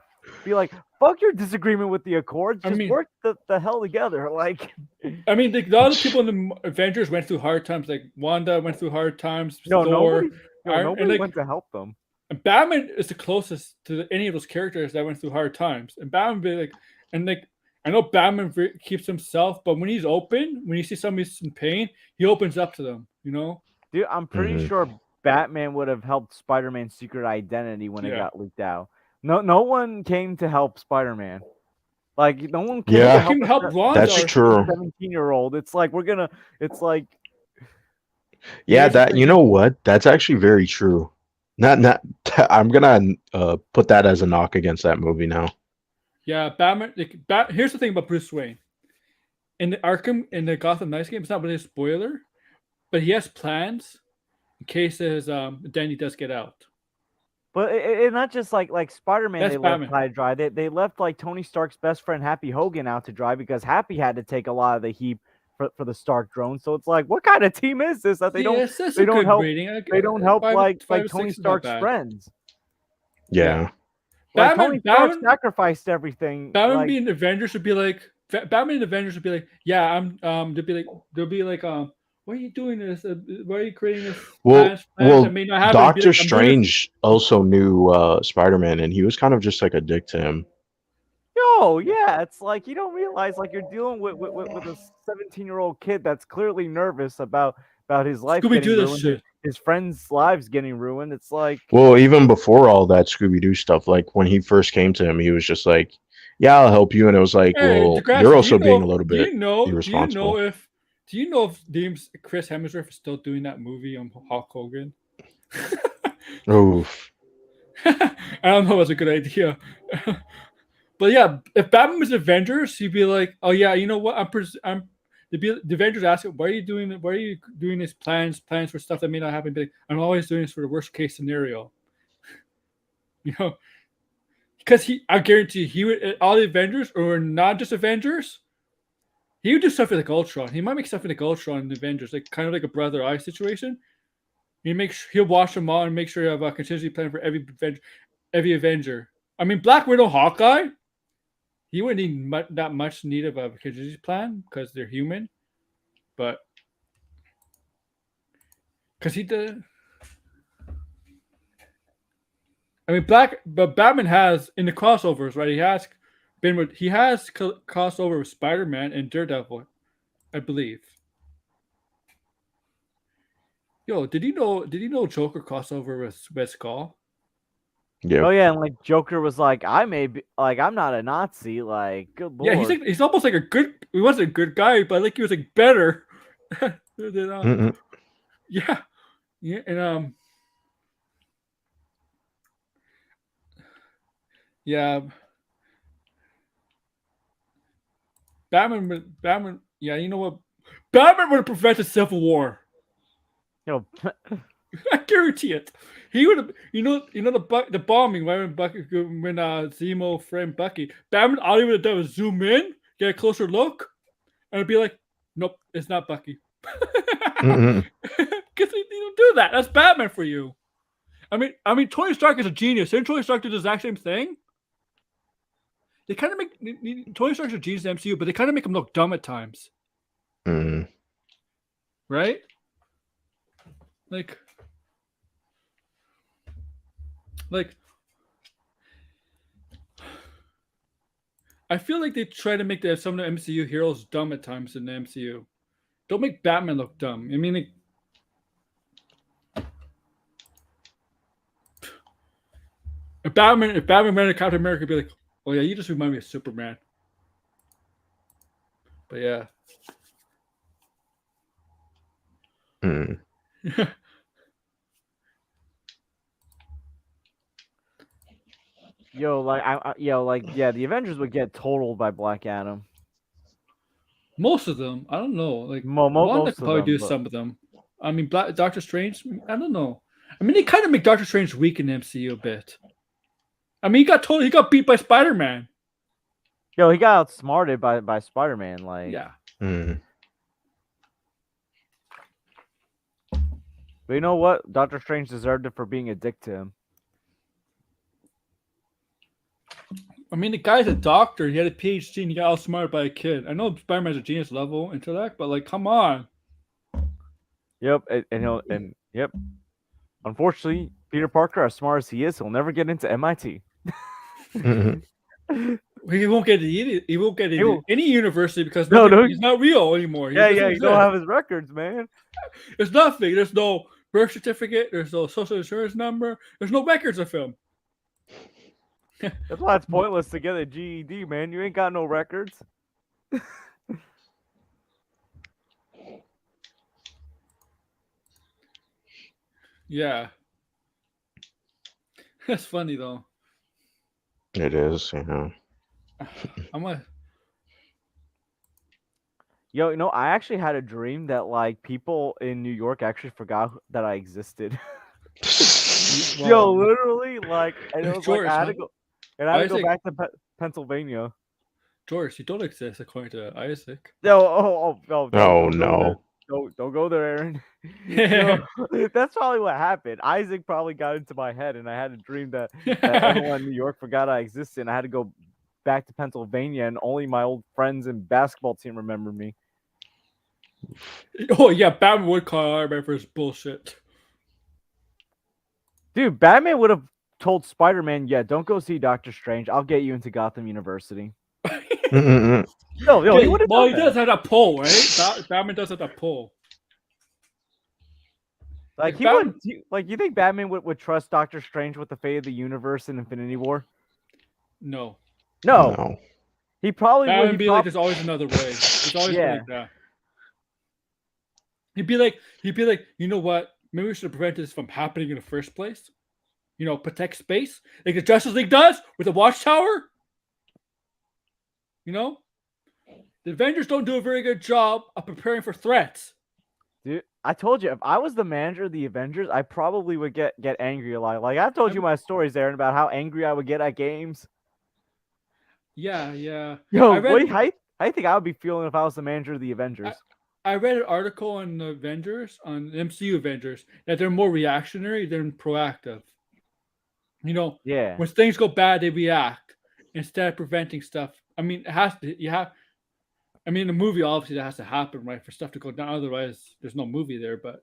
fuck your disagreement with the Accords. I Just mean, work the hell together. Like, like a lot of people in the Avengers went through hard times. Like Wanda went through hard times. yo, Thor, and nobody like went to help them. and Batman is the closest to any of those characters that went through hard times. And Batman be like, and like I know Batman keeps himself, but when he's open, when you see somebody's in pain, he opens up to them. Dude, I'm pretty Hmm. sure Batman would have helped Spider-Man's secret identity when it Yeah. got leaked out. No one came to help Spider-Man. Like, no one came No to one Yeah, help came to help a Wanda. that's true. 17-year-old. It's like it's like Yeah, Here's the that you thing. know what? That's actually very true. Not. I'm gonna put that as a knock against that movie now. Yeah, Batman. Here's the thing about Bruce Wayne in the Gotham Knights game. It's not really a spoiler, but he has plans in case his Danny does get out. But it not just like Spider-Man That's they left Batman. high to dry. They left like Tony Stark's best friend Happy Hogan out to dry because Happy had to take a lot of the heat for the Stark drone. So it's like, what kind of team is this that See, that's they a don't good help rating. they don't help Five like or Tony six is not Stark's bad. friends? Yeah, Yeah. Like Tony Batman. Stark Batman. sacrificed everything. Batman Like being Avengers would be like Batman and Avengers would be like, yeah, I'm they'll be like why are you doing this? Why are you creating this Well, plans that may not happen? It'd be Doctor like, I'm doing this. Strange also knew Spider-Man, and he was kind of just like a dick to him. yo, yeah, it's like you don't realize like you're dealing with a 17-year-old kid that's clearly nervous about his life Scooby getting do this ruined, shit. his friends' lives getting ruined. It's like, Well, even before all that Scooby Doo stuff, like when he first came to him, he was just like, "Yeah, I'll help you," and it was like, Hey, "Well, Degrassi, you're also being a little bit do you know irresponsible." if James Chris Hemsworth is still doing that movie on Hulk Hogan? Oof. I don't know. If that's a good idea. But yeah, if Batman was Avengers, he'd be like, "Oh yeah, you know what? The Avengers ask him, why are you doing it? Why are you doing these plans for stuff that may not happen? Be like, I'm always doing this for the worst case scenario, you know, because I guarantee he would all the Avengers or not just Avengers. He would do stuff like Ultron. He might make stuff like Ultron in the Avengers, like kind of like a brother eye situation. He'll watch them all and make sure you have a contingency plan for every Avenger. I mean, Black Widow, Hawkeye. He wouldn't need that much need of a contingency plan because they're human, but because he did. I mean, but Batman has in the crossovers, right? He has crossover with Spider Man and Daredevil, I believe. Yo, did you know? Did you know Joker crossover with Red Skull? Yeah. Oh yeah, and like Joker was like, I may be like I'm not a Nazi. Like, good Yeah, lord. he's almost like a good. He wasn't a good guy, but like he was like better. than, Mm-mm. yeah, yeah, and yeah, Batman. Yeah, you know what? Batman would have prevented Civil War. You know, I guarantee it. He would have, the bombing right when Zemo framed Bucky. Batman, all he would have done was zoom in, get a closer look, and it'd be like, nope, it's not Bucky. Mm-mm. Because he don't do that. That's Batman for you. I mean, Tony Stark is a genius. Didn't Tony Stark do the exact same thing? They kind of make Tony Stark's a genius in the MCU, but they kind of make him look dumb at times, Mm. right? Like, like I feel like they try to make some of the MCU heroes dumb at times in the MCU. Don't make Batman look dumb. I mean, like, if Batman ran to Captain America, be like, "Oh yeah, you just remind me of Superman." But yeah, Mm. yeah, the Avengers would get totaled by Black Adam. most of them, I don't know. Like Wanda Most could of probably them, do but some of them. I mean, Doctor Strange, I don't know. I mean, they kind of make Doctor Strange weak in the MCU a bit. I mean, he got beat by Spider Man. he got outsmarted by Spider Man. Like, Yeah. Mm. but you know what? Doctor Strange deserved it for being a dick to him. I mean, the guy's a doctor. He had a PhD and he got outsmarted by a kid. I know Spider Man's a genius level intellect, but like, come on. Yep, and yep. Unfortunately, Peter Parker, as smart as he is, he'll never get into MIT. Mm. He won't get it. He won't get He it won't- any university because No, no. he's not real anymore. He Yeah, doesn't you don't exist. have his records, man. There's nothing. There's no birth certificate. There's no social insurance number. There's no records of him. That's why it's pointless to get a GED, man. You ain't got no records. Yeah. That's funny though. It is, yeah. I'm a Yo, I actually had a dream that like people in New York actually forgot that I existed. Yo, literally, like, and it was like I had to go, and I had to go Isaac, back to Pennsylvania. George, you don't exist according to Isaac. No, Oh don't go there. no. Don't go there, Aaron. Yo, that's probably what happened. Isaac probably got into my head, and I had a dream that everyone in New York forgot I existed, and I had to go back to Pennsylvania, and only my old friends and basketball team remember me. Oh yeah, Batman would call Iron Man for his bullshit. Dude, Batman would have told Spider-Man, "Yeah, don't go see Doctor Strange. I'll get you into Gotham University." Mm-mm. No, he would have. Well, he does have that pull, right? Batman does have that pull. Like he would, like you think Batman would trust Doctor Strange with the fate of the universe in Infinity War? No. No. He probably Batman would be like, there's always another way. It's always been like that. He'd be like, you know what? Maybe we should have prevented this from happening in the first place. You know, protect space like the Justice League does with the Watchtower. You know, the Avengers don't do a very good job of preparing for threats. Dude, I told you, if I was the manager of the Avengers, I probably would get angry a lot. Like I've told you my stories, Aaron, about how angry I would get at games. Yeah. Yo, how do you think I would be feeling if I was the manager of the Avengers? I read an article on the Avengers, on MCU Avengers, that they're more reactionary than proactive. You know, when things go bad, they react instead of preventing stuff. I mean, it has to. I mean, the movie obviously that has to happen, right, for stuff to go down. Otherwise, there's no movie there. But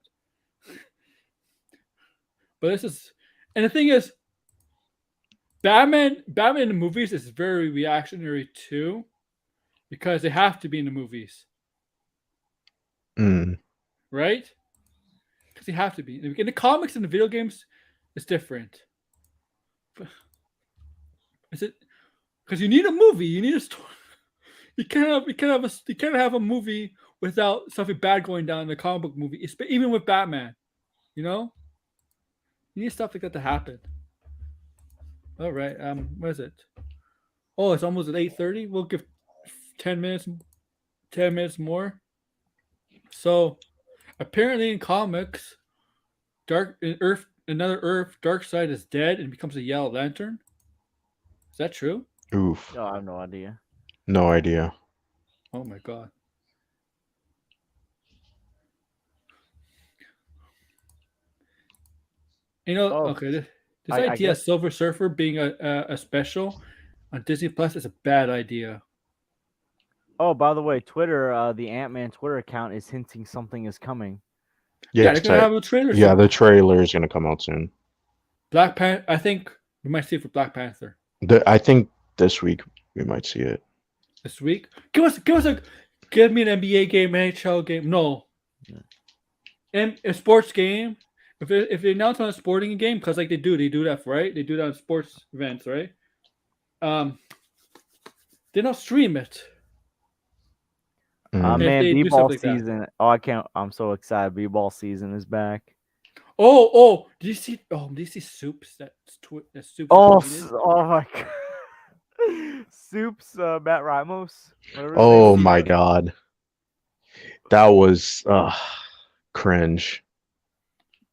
this is, and the thing is, Batman in the movies is very reactionary too, because they have to be in the movies, right? Because they have to be in the comics and the video games. It's different. Is it because you need a movie? You need a story. You can't have a movie without something bad going down in the comic book movie. Even with Batman, you know, you need stuff like that to happen. All right. What is it? Oh, it's almost at 8:30. We'll give 10 minutes. 10 minutes more. So, apparently in comics, another Earth, Darkseid is dead and becomes a Yellow Lantern. Is that true? Oof. Oh, I have no idea. No idea. Oh my god. You know, Oh, okay, this I idea of guess. Silver Surfer being a special on Disney Plus is a bad idea. Oh, by the way, Twitter, the Ant-Man Twitter account is hinting something is coming. Yeah, Yes, they're gonna have a trailer yeah, soon. the trailer is gonna come out soon. Black Panther. I think we might see it for Black Panther I think this week we might see it. this week. Give me an NBA game, NHL game. No, and a sports game. If they announce on a sporting game, because like they do that, right? They do that on sports events, right? They don't stream it. Mm. If Man, they do B-ball stuff like that. season. Oh, I can't. I'm so excited. B-ball season is back. Oh, did you see? Oh, did you see Soups? That Soups. Oh, tweeted? oh my god. Soups, Matt Ramos. Whatever his Oh name is. my god, that was cringe.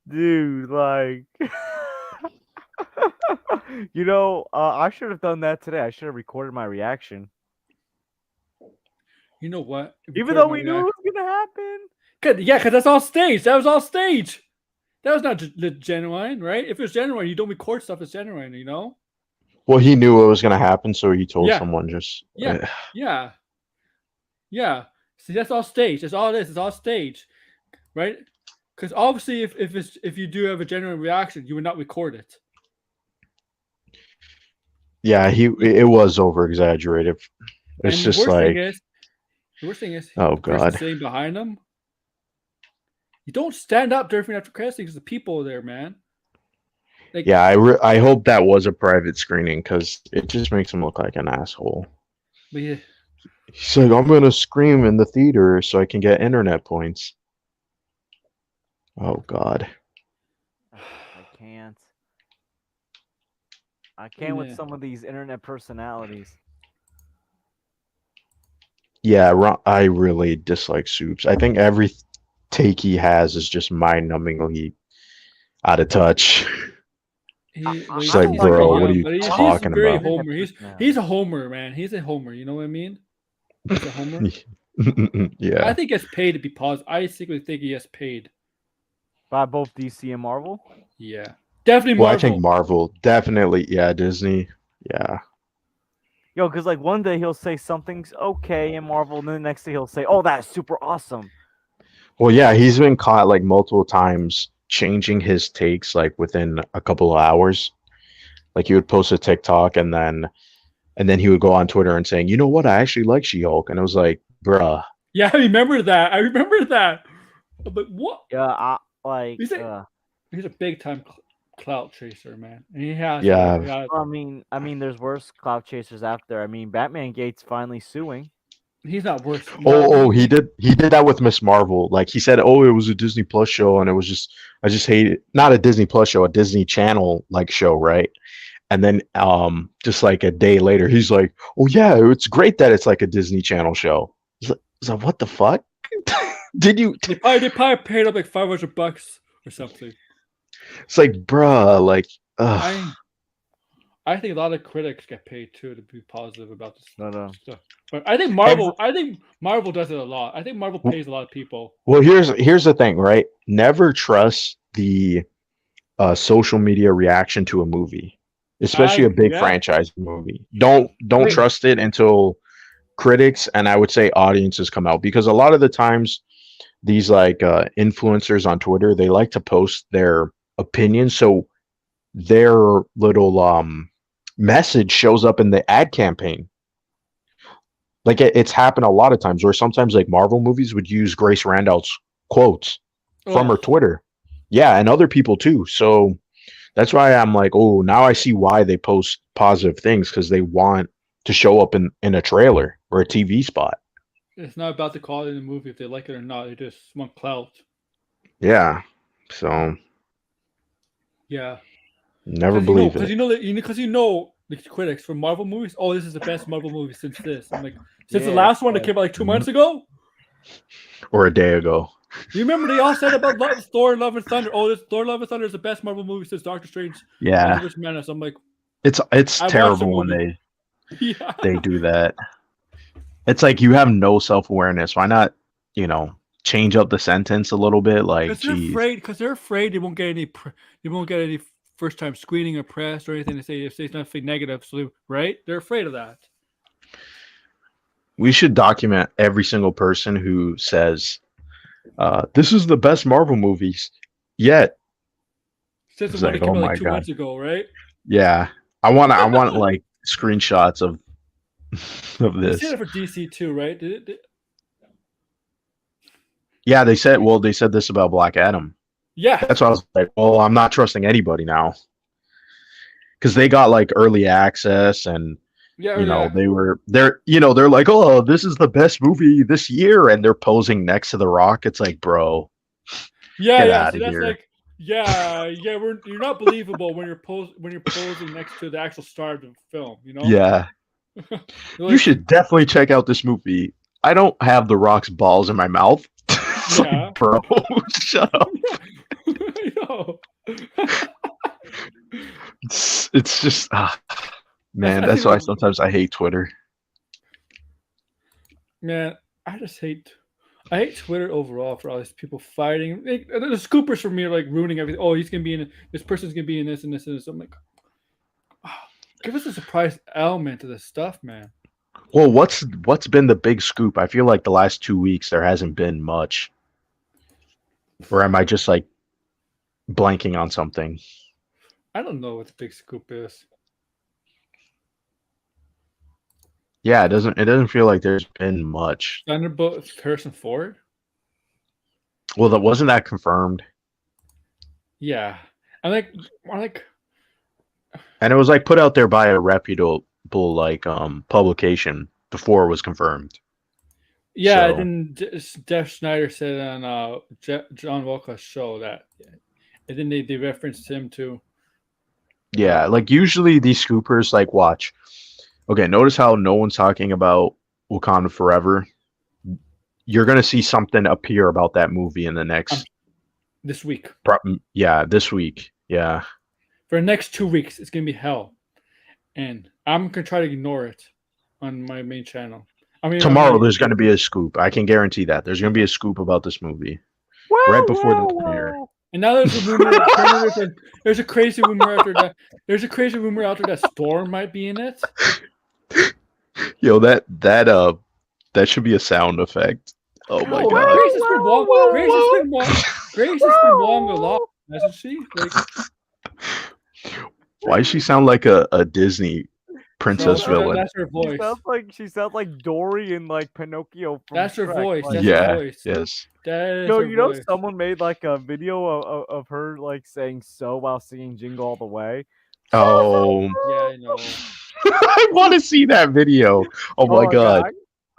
Dude, like, I should have done that today. I should have recorded my reaction, You know what? even though we knew it was gonna happen. Yeah, because that's all staged. That was all staged. That was not genuine, right? If it's genuine, you don't record stuff as genuine, you know? Well, he knew it was gonna happen, so he told Yeah. someone just. Yeah. Yeah. See, that's all staged. That's all it is. It's all staged, right? Because obviously, if you do have a genuine reaction, you would not record it. Yeah, it was over exaggerated. It's And just like, the worst thing is, oh the person god. sitting behind them. You don't stand up during after credits because the people are there, man. Like, Yeah, I hope that was a private screening because it just makes him look like an asshole. but yeah, He's like, I'm gonna scream in the theater so I can get internet points. Oh god. I can't. I can't with Yeah. some of these internet personalities. Yeah, I really dislike Soups. I think every take he has is just mind-numbingly out of touch. It's like, bro, what are you talking he's very about? Homer. He's a Homer, man. He's a Homer. You know what I mean? He's a Homer. Yeah. I think he gets paid to be positive. I secretly think he gets paid. By both DC and Marvel. Yeah, definitely Well, Marvel. I think Marvel definitely. Yeah, Disney. Yeah. Yo, because like one day he'll say something's okay in Marvel, and then the next day he'll say, "Oh, that's super awesome." Well, yeah, he's been caught like multiple times changing his takes like within a couple of hours. Like he would post a TikTok and then he would go on Twitter and saying, "You know what? I actually like She-Hulk." And it was like, "Bruh." Yeah, I remember that. But what? Yeah, I like. He's a big time clout chaser, man. And he has. Yeah. I mean, there's worse cloud chasers out there. I mean, Batman Gate's finally suing. He's not worse. Oh, he did that with Miss Marvel. Like he said, "Oh, it was a Disney Plus show and it was just I just hate it. Not a Disney Plus show, a Disney Channel like show, right?" And then just like a day later, he's like, "Oh yeah, it's great that it's like a Disney Channel show." It's like what the fuck? Did you They probably paid up like $500 or something. It's like, bruh, like I think a lot of critics get paid too to be positive about this No. stuff. But I think Marvel does it a lot. I think Marvel pays a lot of people. Well, here's the thing, right? Never trust the social media reaction to a movie, especially a big franchise movie. Don't trust it until critics and I would say audiences come out, because a lot of the times these like influencers on Twitter, they like to post their opinions, so their little message shows up in the ad campaign. Like it's happened a lot of times where sometimes like Marvel movies would use Grace Randall's quotes from her Twitter. Yeah, and other people too. So That's why I'm like, oh, now I see why they post positive things because they want to show up in a trailer or a TV spot. It's not about the quality of the movie if they like it or not. They just want clout. Yeah. So Yeah, never believe because it. you know that because you know the critics for Marvel movies. Oh, this is the best Marvel movie since this. I'm like, since the Yeah, last one that like, came out like 2 months Mhm. ago. Or a day ago. You remember they all said about Thor: Love and Thunder. Oh, this Thor: Love and Thunder is the best Marvel movie since Doctor Strange: Yeah. Multiverse of Madness. I'm like, It's I watched the terrible when movie. they Yeah, they do that. It's like you have no self-awareness. Why not, change up the sentence a little bit? Like, because they're geez. afraid. Because they're afraid they won't get any. They won't get any first time screening or press or anything to say nothing negative. So right, they're afraid of that. We should document every single person who says, this is the best Marvel movies yet. Since the It's one that like, came oh out like my two God. months ago, right? Yeah. I want like screenshots of of They said this. it for DC too, right? Yeah, they said this about Black Adam. Yeah, That's why I was like, well, I'm not trusting anybody now. Because they got like early access and yeah, early access. they're like, oh, this is the best movie this year, and they're posing next to The Rock. It's like, bro, Yeah, get yeah. out So of that's here. like, yeah, yeah. You're not believable when you're posing next to the actual star of the film. You know, Yeah. you're You like, should definitely check out this movie. I don't have The Rock's balls in my mouth. It's yeah, like, bro, shut up. I know. It's just man, I that's think why like, sometimes I hate Twitter. man, I just hate. I hate Twitter overall for all these people fighting. Like, the scoopers for me are like ruining everything. Oh, he's gonna be in this. Person's gonna be in this and this and this. I'm like, oh, give us a surprise element to this stuff, man. Well, what's been the big scoop? I feel like the last 2 weeks there hasn't been much. Or am I just like blanking on something? I don't know what the big scoop is. Yeah, it doesn't feel like there's been much. Thunderbolt Harrison Ford. Well, that wasn't that confirmed. Yeah, I like. And it was like put out there by a reputable like publication before it was confirmed. Yeah, So and then Jeff Schneider said on John Walker's show that, and then they referenced him too. yeah, like usually these scoopers like watch. Okay, notice how no one's talking about Wakanda Forever. You're gonna see something appear about that movie in the next This week. yeah, this week. Yeah. For the next 2 weeks, it's gonna be hell, and I'm gonna try to ignore it on my main channel. I mean, on Tomorrow my there's gonna be a scoop. I can guarantee that. There's gonna be a scoop about this movie. Right Well, before the well, premiere. well. and now there's a rumor. There's a crazy rumor out there that Storm might be in it. Yo, that should be a sound effect. Oh my No, but god. Grace has been Well, Wong. well, Grace has well. been Wong. Grace has been Wong a lot, hasn't she? Like, Why does she sound like a Disney princess villain? that's her voice. She sounds like Dory and like Pinocchio from That's her Shrek. voice. Like, That's her Yeah. voice. Yes. That is no, her you know, voice. someone made like a video of her like saying "so" while singing "Jingle All the Way." Oh, Yeah, I know. I want to see that video. Oh my god.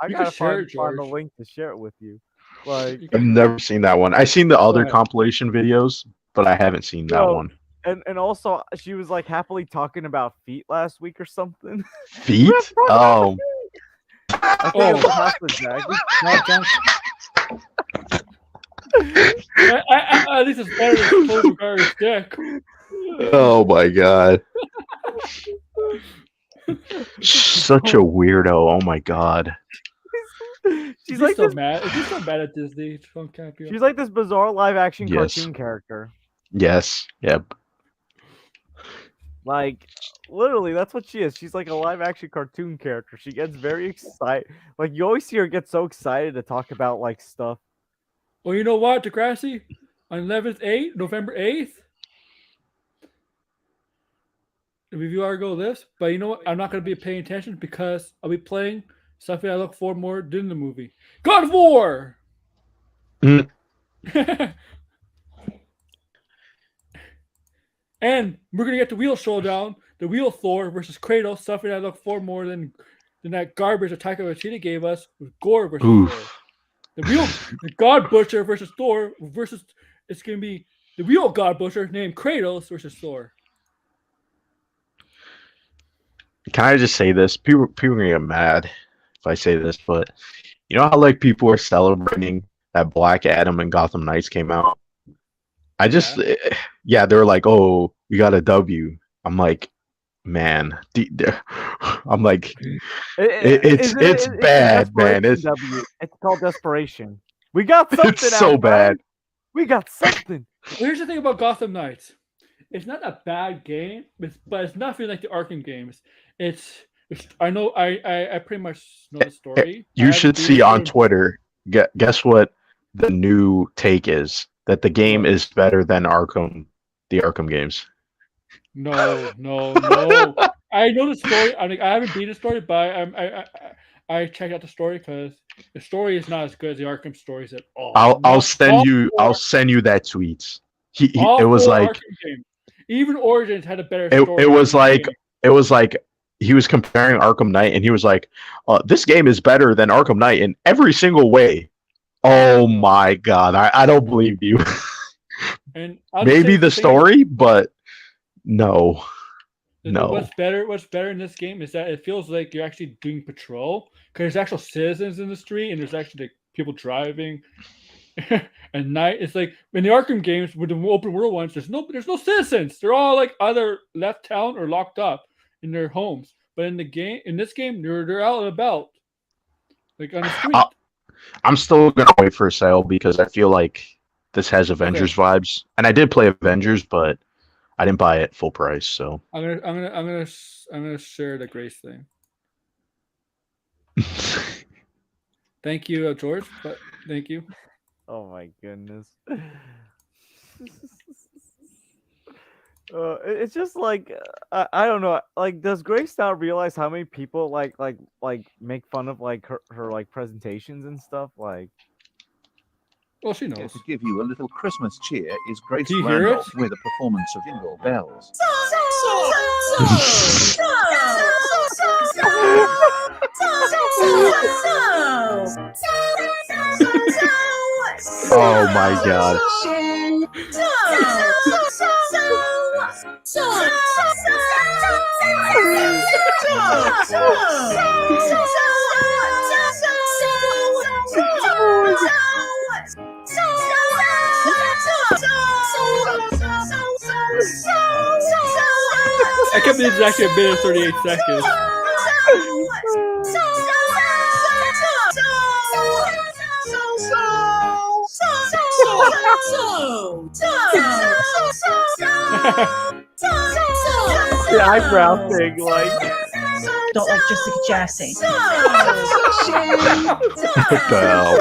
I You can gotta share it, find the George. link to share it with you. Like, You I've can- never seen that one. I've seen the Go other ahead. compilation videos, but I haven't seen that No. one. and also she was like happily talking about feet last week or something. Feet? Oh, I think Oh. it was House of Dragon. Not John. At least it's better than Paul McCartney's dick. oh my god. Such a weirdo. Oh my god. She's like this. mad. Is he so mad at Disney? She's like this bizarre live action Yes. cartoon character. Yes. Yep. Like, literally, that's what she is. She's like a live action cartoon character. She gets very excited. Like, you always see her get so excited to talk about like stuff. Well, you know what, Degrassi? On November 8th, the review article this. But you know what? I'm not going to be paying attention because I'll be playing something I look for more than the movie. God of War! Mm. And we're gonna get the wheel showdown, the wheel Thor versus Kratos, something I look for more than that garbage that Taika Waititi gave us with Gore versus Thor. Oof. The God Butcher versus Thor versus it's gonna be the real God Butcher named Kratos versus Thor. Can I just say this? People are gonna get mad if I say this, but you know how like people are celebrating that Black Adam and Gotham Knights came out? I just, yeah, they were like, "Oh, we got a W." I'm like, man, I'm like, it's bad, man. It's It's called desperation. We got something. it's so bad. We got something. Well, here's the thing about Gotham Knights. It's not a bad game, but it's nothing like the Arkham games. It's I know I pretty much know the story. You should see on Twitter. Guess what the new take is? That the game is better than the Arkham games. No. I know the story. I haven't beat the story, but I checked out the story because the story is not as good as the Arkham stories at all. I'll send you that tweet. It was like even Origins had a better story. It was like he was comparing Arkham Knight and he was like, this game is better than Arkham Knight in every single way. Oh my god, I don't believe you. And maybe the story, but no. What's better in this game is that it feels like you're actually doing patrol because there's actual citizens in the street and there's actually like, people driving. And night, it's like in the Arkham games with the open world ones, there's no citizens. They're all like either left town or locked up in their homes. But in this game, they're out and about, like on the street. I'm still gonna wait for a sale because I feel like this has Avengers vibes, and I did play Avengers, but I didn't buy it full price. So I'm gonna share the Grace thing. Thank you, George. But thank you. Oh my goodness. It's just like I don't know. Like, does Grace not realize how many people like make fun of like her like presentations and stuff? Like, well, she knows. To give you a little Christmas cheer is Grace Do you hear Randolph it? with a performance of Jingle Bells. oh my god. I kept it exactly a minute and 38 seconds. the eyebrow thing, like. Don't like Jessica Chastain. What the hell?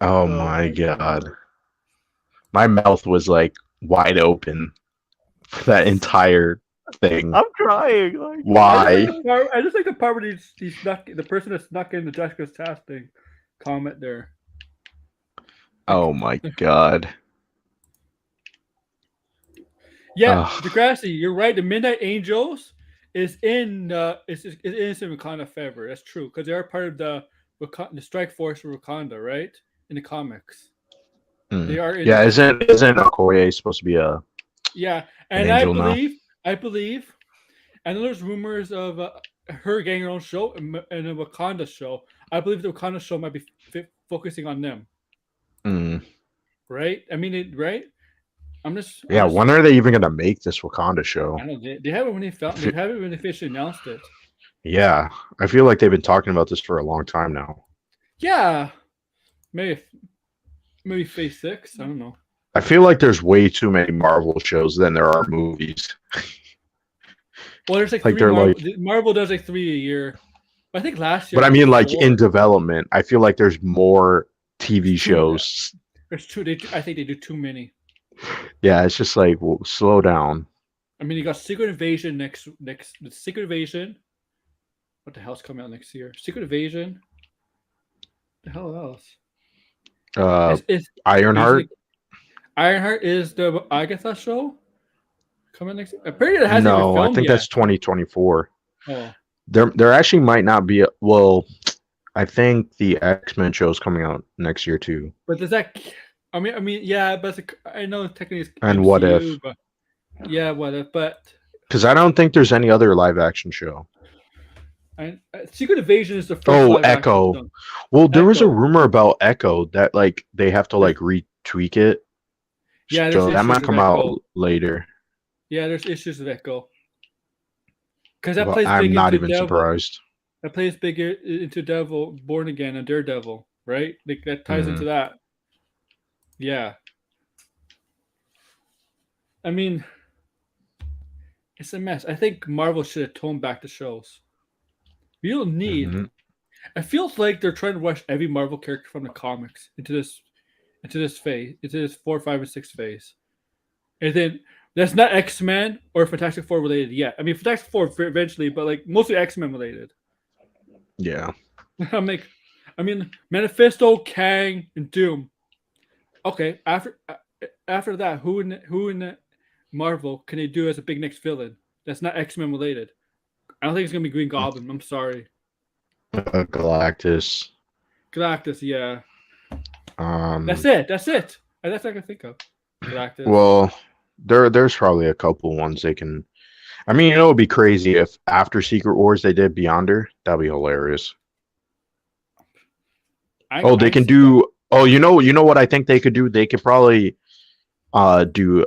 Oh my god. My mouth was like wide open for that entire thing. I'm crying. Like, why? I just like the part where the person that snuck in the Jessica's Chastain comment there. Oh my god. Yeah, Degrassi, you're right. The Midnight Angels is in Wakanda favor. That's true because they are part of the strike force for Wakanda, right? In the comics, they are. Isn't Okoye supposed to be a? Yeah, and I believe. I know there's rumors of her getting her own show and a Wakanda show. I believe the Wakanda show might be focusing on them. Right? I mean, right? When are they even gonna make this Wakanda show? I don't know. They haven't when they officially announced it. Yeah, I feel like they've been talking about this for a long time now. Yeah, maybe Phase 6. I don't know. I feel like there's way too many Marvel shows than there are movies. Well, there's like Like, 3 they're Marvel. like- Marvel does like 3 a year. I think last year. But I mean, like 4. in development, I feel like there's more TV There's 2 of them. shows. There's 2. I think they do too many. Yeah, it's just like, well, slow down. I mean, you got Secret Invasion next. The Secret Invasion. What the hell's coming out next year? Secret Invasion. The hell else? It's Ironheart. Ironheart is the Agatha show coming next. Apparently, it hasn't even No, I filmed think yet. that's 2024. Oh, There actually might not be. Well, I think the X-Men show is coming out next year too. but does that? I mean, yeah, but I know technically it's And MCU, What If? But, yeah, what if? But Because I don't think there's any other live action show. Secret Invasion is the first. Oh, live action Echo. show. Well, there was a Echo. rumor about Echo that like they have to like retweak it. Yeah, there's so that issues might with come Echo. out later. Yeah, there's issues with Echo. Because that Well, plays I'm big not into even Devil. surprised. That plays big into Devil, Born Again, and Daredevil, right? Like that ties into that. Yeah. I mean, it's a mess. I think Marvel should have toned back the shows. You don't need. Mhm. It feels like they're trying to rush every Marvel character from the comics into this phase, into this 4, 5, and 6 phase, and then that's not X-Men or Fantastic Four related yet. I mean, Fantastic Four eventually, but like mostly X-Men related. Yeah. I'm like, I mean, Manifesto, Kang, and Doom. Okay, after that, who in Marvel can they do as a big next villain that's not X-Men related? I don't think it's gonna be Green Goblin. I'm sorry. Galactus. Galactus, yeah. That's That's it. That's all I can think of. Galactus. Well, there's probably a couple ones they can. I mean, it would be crazy if after Secret Wars they did Beyonder. That'd be hilarious. They can do. Oh, you know what I think they could do? They could probably do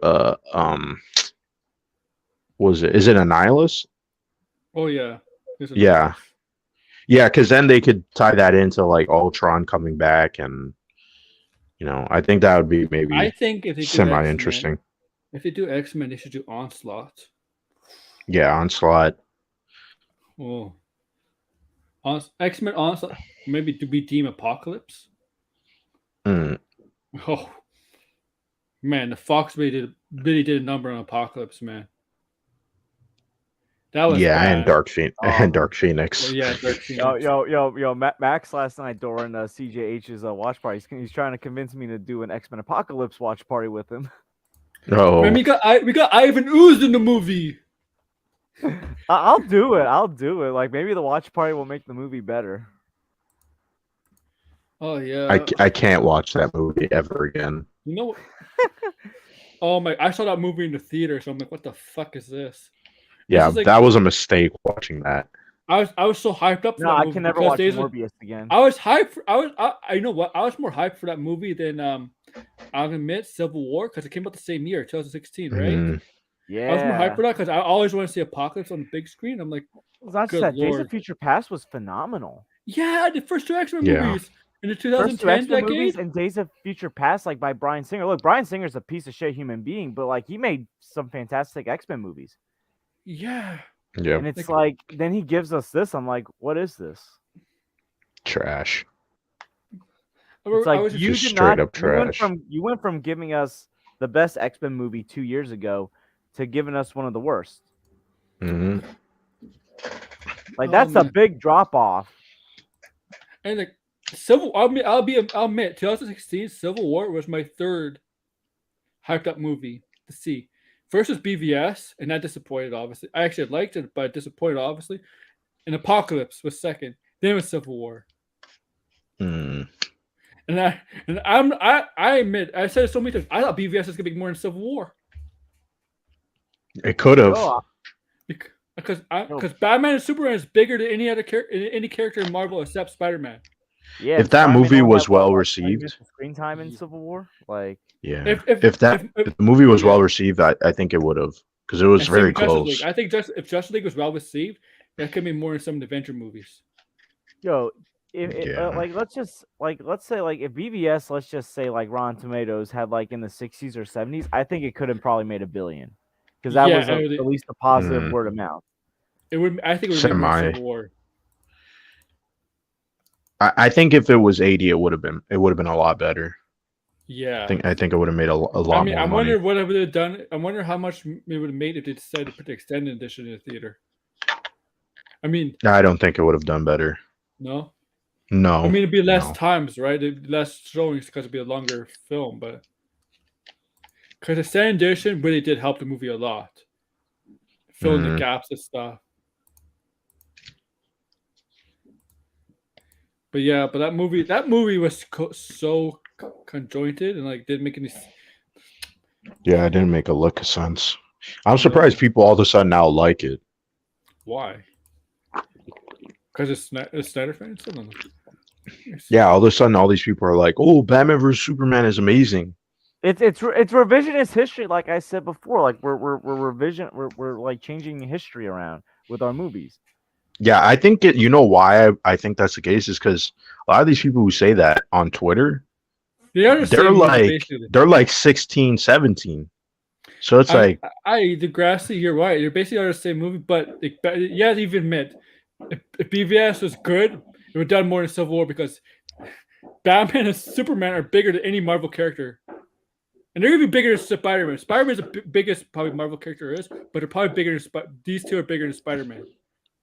was it? Is it Annihilus? Oh yeah. Yeah. Yeah, because then they could tie that into like Ultron coming back, and I think that would be I maybe think if they do semi interesting. X-Men, if they do X-Men, they should do Onslaught. Yeah, Onslaught. Oh. X-Men Onslaught, maybe to be Team Apocalypse. Mm. Oh man, the Fox really did a number on Apocalypse, man. That was bad. And Dark Phoenix. And Dark Phoenix. Yeah, Dark Phoenix. Yo, Max last night during CJH's watch party, he's trying to convince me to do an X-Men Apocalypse watch party with him. Oh, Man, we got Ivan Ooze in the movie. I'll do it. Like maybe the watch party will make the movie better. Oh yeah. I can't watch that movie ever again. You know what? Oh my! I saw that movie in the theater, so I'm like, "What the fuck is this?" Yeah, is like- that was a mistake watching that. I was so hyped up for No, that I movie can never because watch Days of- Morbius again. I was hyped. You know what? I was more hyped for that movie than I'll admit Civil War because it came out the same year, 2016, right? Mhm. Yeah, I was more hyped for that because I always want to see Apocalypse on the big screen. I'm like, It's not Good just that. Days Lord. of Future Past was phenomenal. yeah, the first 2 X-Men Yeah. movies in the First two 2010 X-Men movies decade. and Days of Future Past, like by Bryan Singer. Look, Bryan Singer's a piece of shit human being, but like he made some fantastic X-Men movies. Yeah, Yeah, And it's like then he gives us this. I'm like, what is this? trash. It's like you just did straight not. up trash. You went from giving us the best X-Men movie 2 years ago to giving us one of the worst. Hmm. Like Oh, that's a man. big drop off. and like I'll admit 2016 Civil War was my third hyped up movie to see. First was BVS, and that disappointed. Obviously, I actually liked it, but disappointed. Obviously, and Apocalypse was second. Then it was Civil War. Mm. And I admit, I said it so many times. I thought BVS was gonna be more than Civil War It could have. Oh, because Batman and Superman is bigger than any other any character in Marvel except Spider-Man. yeah. If that Spider-Man movie only was had, what, well like, 20 received- minutes of screen time in Civil War, like Yeah. If If the movie was well received, I think it would have, because it was and very same with Justice close. League. I think if Justice League was well received, that could be more than some of the Avenger movies. yo, Yeah. like let's say like if BVS, let's just say like Rotten Tomatoes had like in the 60s or 70s, I think it could have probably made $1 billion because that Yeah, was I would- at least a positive Mhm. word of mouth. It would. I think it would have been more Semi. Civil War. I think if it was 80, it would have been a lot better. Yeah. I think it would have made a I lot mean, more I money. wonder what it would have done. I wonder how much it would have made if they decided to put the extended edition in the theater. I mean, I don't think it would have done better. no. No. I mean, it'd be less no. times, right? It'd be less showings because it'd be a longer film, but because the extended edition really did help the movie a lot, filling the Mhm. gaps and stuff. But yeah, but that movie was so conjointed and like didn't make any. Yeah, it didn't make a lick of sense. I'm surprised people all of a sudden now like it. Why? Because it's Snyder fans. Yeah, all of a sudden all these people are like, "Oh, Batman vs Superman is amazing." It's revisionist history, like I said before. Like we're like changing history around with our movies. Yeah, I think it. You know why I think that's the case is because a lot of these people who say that on Twitter, They are the they're same movie, like basically. they're like 16, 17. So it's like, Degrassi, you're right. You're basically are the same movie, but you have to even admit, if BVS was good, it would have done more than Civil War because Batman and Superman are bigger than any Marvel character. And they're even bigger than Spider-Man. Spider-Man is the biggest probably Marvel character is, but they're probably bigger than these two are bigger than Spider-Man.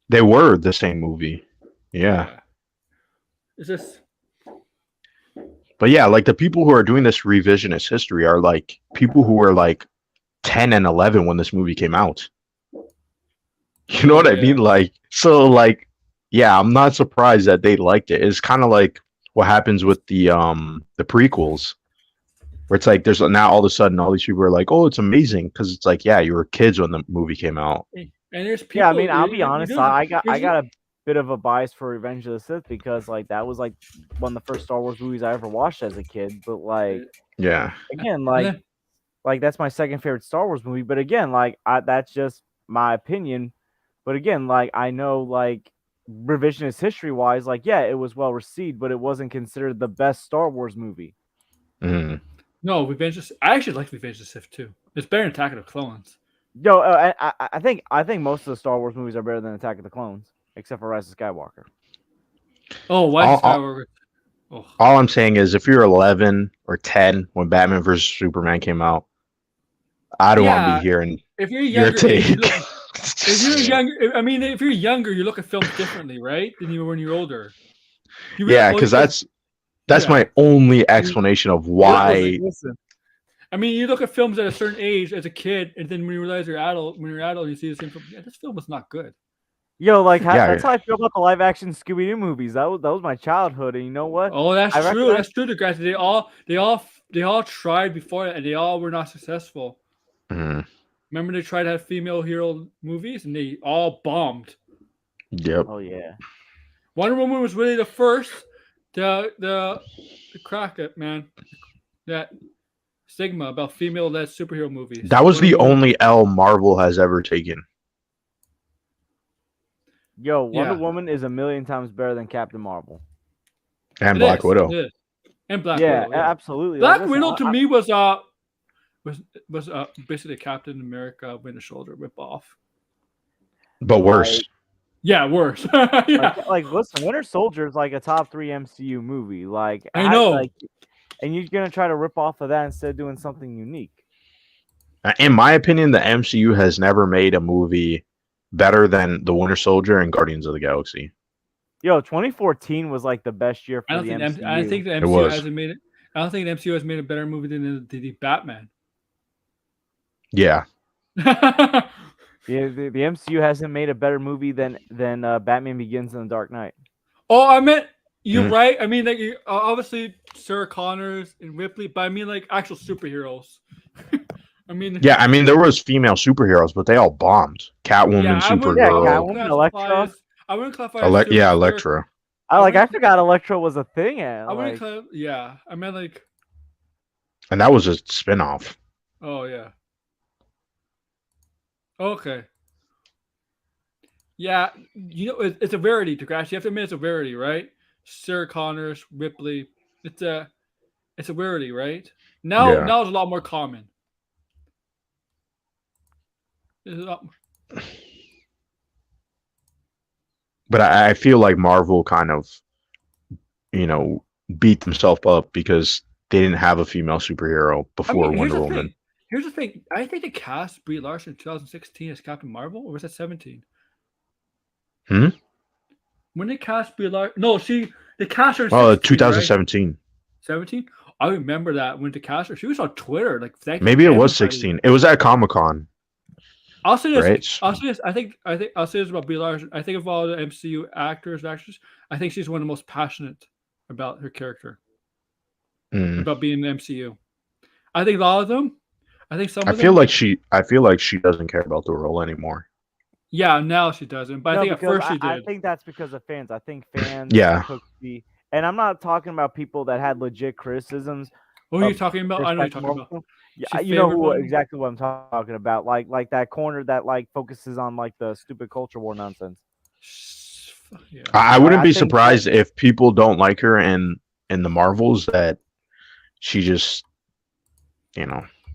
they were the same movie. Yeah. It's just. But yeah, like the people who are doing this revisionist history are like people who were like 10 and 11 when this movie came out. You know what I mean? Like, so like, yeah, I'm not surprised that they liked it. It's kind of like what happens with the prequels, where it's like there's now all of a sudden all these people are like, oh, it's amazing because it's like, yeah, you were kids when the movie came out. And there's people. Yeah, I mean, I'll be honest. I got a bit of a bias for Revenge of the Sith because like that was like one of the first Star Wars movies I ever watched as a kid. But like, yeah, again, like that's my second favorite Star Wars movie. But again, like that's just my opinion. But again, like I know, like revisionist history wise, like yeah, it was well received, but it wasn't considered the best Star Wars movie. Mm. No, I actually like Revenge of the Sith too. It's better than Attack of the Clones. Yo, I think most of the Star Wars movies are better than Attack of the Clones, except for Rise of Skywalker. Oh, why Skywalker? All I'm saying is, if you're 11 or 10 when Batman vs Superman came out, I don't want to be hearing if you're younger, your take. If you're younger, I mean, if you're younger, you look at films differently, right? Than you were when you're older. Yeah, because that's my only explanation of why. Listen. I mean, you look at films at a certain age as a kid, and then when you realize you're adult, you see the same film. Yeah, this film was not good. Yo, like that's how I feel about the live action Scooby Doo movies. That was my childhood, and you know what? Oh, that's true. That's true. The guys, they all tried before that, and they all were not successful. Mm. Remember, they tried to have female hero movies, and they all bombed. Yep. Oh yeah. Wonder Woman was really the first to crack it, man. That stigma about female-led superhero movies. That was the only L Marvel has ever taken. Yo, Wonder Woman is a million times better than Captain Marvel. And Black Widow. And Black Widow. Yeah, absolutely. Black Widow to me was basically Captain America Winter Soldier ripoff. But worse. Yeah, worse. Yeah. Like, listen, Winter Soldier is like a top 3 MCU movie. Like, I know. And you're gonna try to rip off of that instead of doing something unique. In my opinion, the MCU has never made a movie better than The Winter Soldier and Guardians of the Galaxy. Yo, 2014 was like the best year for the MCU. I think the MCU hasn't made it. I don't think the MCU has made a better movie than the Batman. Yeah. Yeah, the MCU hasn't made a better movie than Batman Begins and The Dark Knight. Oh, I meant you're right. I mean, like obviously Sarah Connors and Ripley, but I mean like actual superheroes. I mean, there was female superheroes, but they all bombed. Catwoman, Supergirl. Catwoman, Elektra. I wouldn't classify. Elektra. I forgot Elektra was a thing. I wouldn't. I meant like. And that was a spinoff. Oh yeah. Okay. Yeah, it's a rarity to crash. You have to admit it's a rarity, right? Sarah Connors, Ripley. It's a rarity, right? Now it's a lot more common. It's a lot more. but I feel like Marvel kind of, beat themselves up because they didn't have a female superhero I before mean, here's Wonder the Woman. thing. Here's the thing. I think they cast Brie Larson in 2016 as Captain Marvel, or was that 17? Hmm? When they cast Brie Larson, no, they cast her in Oh, 16, right? 2017. 17. I remember that when they cast her, she was on Twitter like thanking Maybe it was everybody. 16. It was at Comic-Con, I'll say this. right? I'll say this. I think I'll say this about Brie Larson. I think of all the MCU actors and actresses, I think she's one of the most passionate about her character, Mm. about being in the MCU. I think all of them. I think some I of feel them. like she doesn't care about the role anymore. Yeah, now she doesn't. But I No, think at because first she I did. think that's because of fans. I think fans Yeah. took and I'm not talking about people that had legit criticisms. Who are you of talking about? I know what you're talking Marvel about. film. Yeah, She you know favored who one? exactly what I'm talking about. Like that corner that like focuses on like the stupid culture war nonsense. Yeah. I wouldn't I be think surprised if people don't like her in the Marvels, that she just,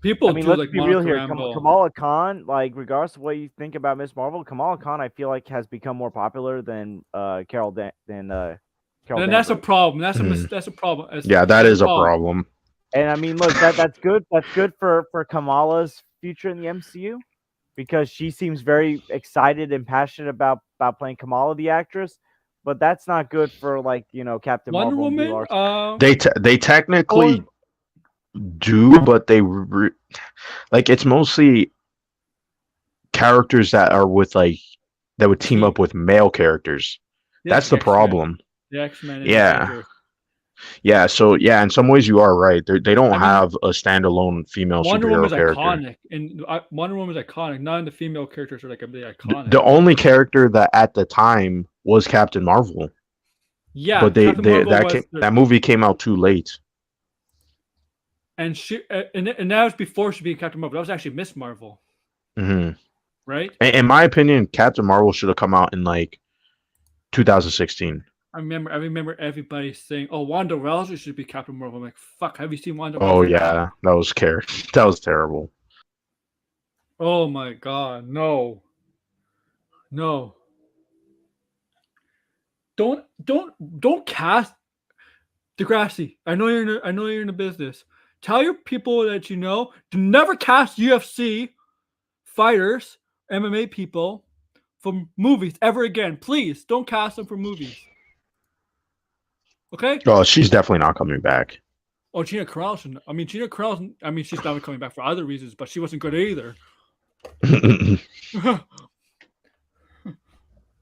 People I mean, do let's like be real Monica here. Rambeau. Kamala Khan, like, regardless of what you think about Miss Marvel, Kamala Khan, I feel like has become more popular than Carol Carol And that's a Danvers. problem. That's a Mhm. that's a problem. Yeah, that is a problem. And I mean, look, that's good. That's good for Kamala's future in the MCU because she seems very excited and passionate about playing Kamala, the actress. But that's not good for like Captain Wonder Marvel and Brie Woman. Larson. They technically do, but like it's mostly characters that are with like that would team up with male characters. That's the problem. The X-Men. And Yeah. Avengers. Yeah, so yeah, in some ways you are right. They don't I mean, have a standalone female Wonder superhero Woman's character. iconic, and Wonder Woman's iconic. None of the female characters are like really iconic. The only character that at the time was Captain Marvel, Yeah, but Captain Marvel was that movie came out too late. and that was before she became Captain Marvel. That was actually Miss Marvel, Hmm. right? In my opinion, Captain Marvel should have come out in like 2016. I remember everybody saying, "Oh, Wanda Rousey should be Captain Marvel." I'm like, "Fuck, have you seen Wanda Oh Rousey?" yeah, that was that was terrible. Oh my god, no. Don't cast Degrassi. I know you're in the business. Tell your people that you know to never cast UFC fighters, MMA people for movies ever again. Please don't cast them for movies. Okay? Oh, she's definitely not coming back. Oh, Gina Carlson. Gina Carlson. She's not coming back for other reasons, but she wasn't good either.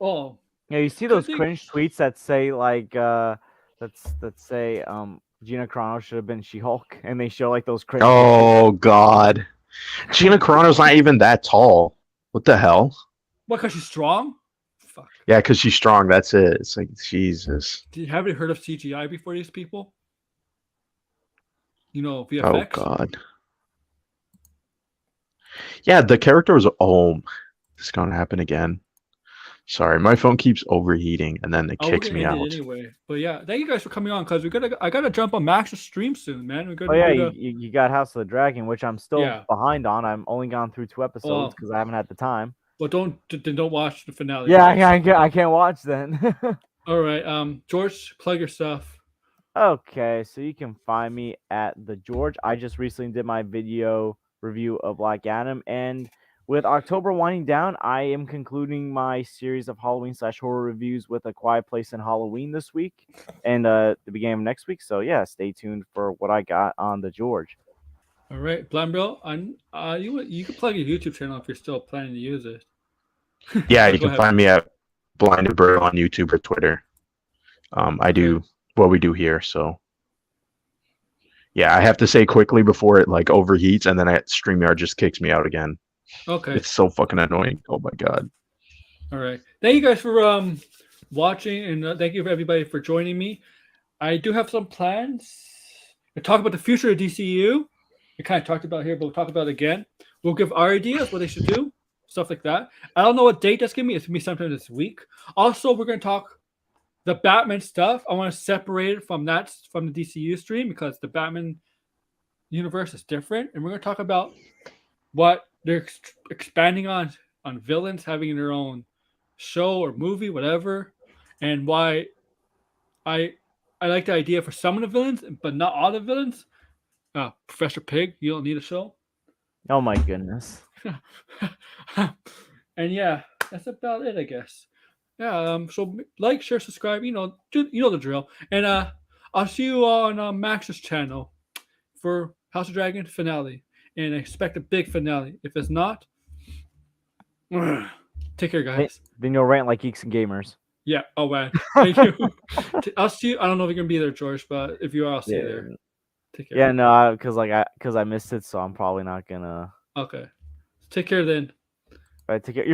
Oh. Yeah, you see those cringe tweets that say like that say Gina Carano should have been She-Hulk, and they show like those cringe. Oh God, Gina Carano's not even that tall. What the hell? What? Because she's strong? Fuck. Yeah, because she's strong. That's it. It's like Jesus. Have you heard of CGI before these people? VFX. Oh God. Yeah, the character was. Oh, this is gonna happen again. Sorry, my phone keeps overheating and then it kicks me out. Anyway, but yeah, thank you guys for coming on because I gotta jump on Max's stream soon, man. You got House of the Dragon, which I'm still behind on. I'm only gone through 2 episodes because I haven't had the time. But don't watch the finale. Yeah, I can't watch then. All right, George, plug your stuff. Okay, so you can find me at the George. I just recently did my video review of Black Adam, and with October winding down, I am concluding my series of Halloween/horror reviews with A Quiet Place and Halloween this week and the beginning of next week. So yeah, stay tuned for what I got on the George. All right, Blind Bro, you can plug your YouTube channel if you're still planning to use it. Yeah, you can find me at Blinded Bro on YouTube or Twitter. I do what we do here, so yeah, I have to say quickly before it like overheats, and then StreamYard just kicks me out again. Okay. It's so fucking annoying. Oh my God. All right. Thank you guys for watching, and thank you for everybody for joining me. I do have some plans to talk about the future of DCU. We kind of talked about here, but we'll talk about it again. We'll give our ideas, what they should do, stuff like that. I don't know what date that's gonna be. It's gonna be sometime this week. Also, we're gonna talk the Batman stuff. I want to separate it from the DCU stream because the Batman universe is different, and we're gonna talk about what they're expanding on villains having their own show or movie, whatever. and why I like the idea for some of the villains, but not all the villains. Professor Pig, you don't need a show. Oh my goodness. And yeah, that's about it, I guess. Yeah. So like, share, subscribe. You know the drill. And I'll see you on Max's channel for House of Dragon finale, and I expect a big finale. If it's not, take care, guys. Then you'll rant like Geeks and Gamers. Yeah. Oh man. Thank you. I'll see you. I don't know if you're gonna be there, George, but if you are, I'll see you there. Take care. Yeah, no, because I missed it, so I'm probably not gonna. Okay. Take care then. All right, take care.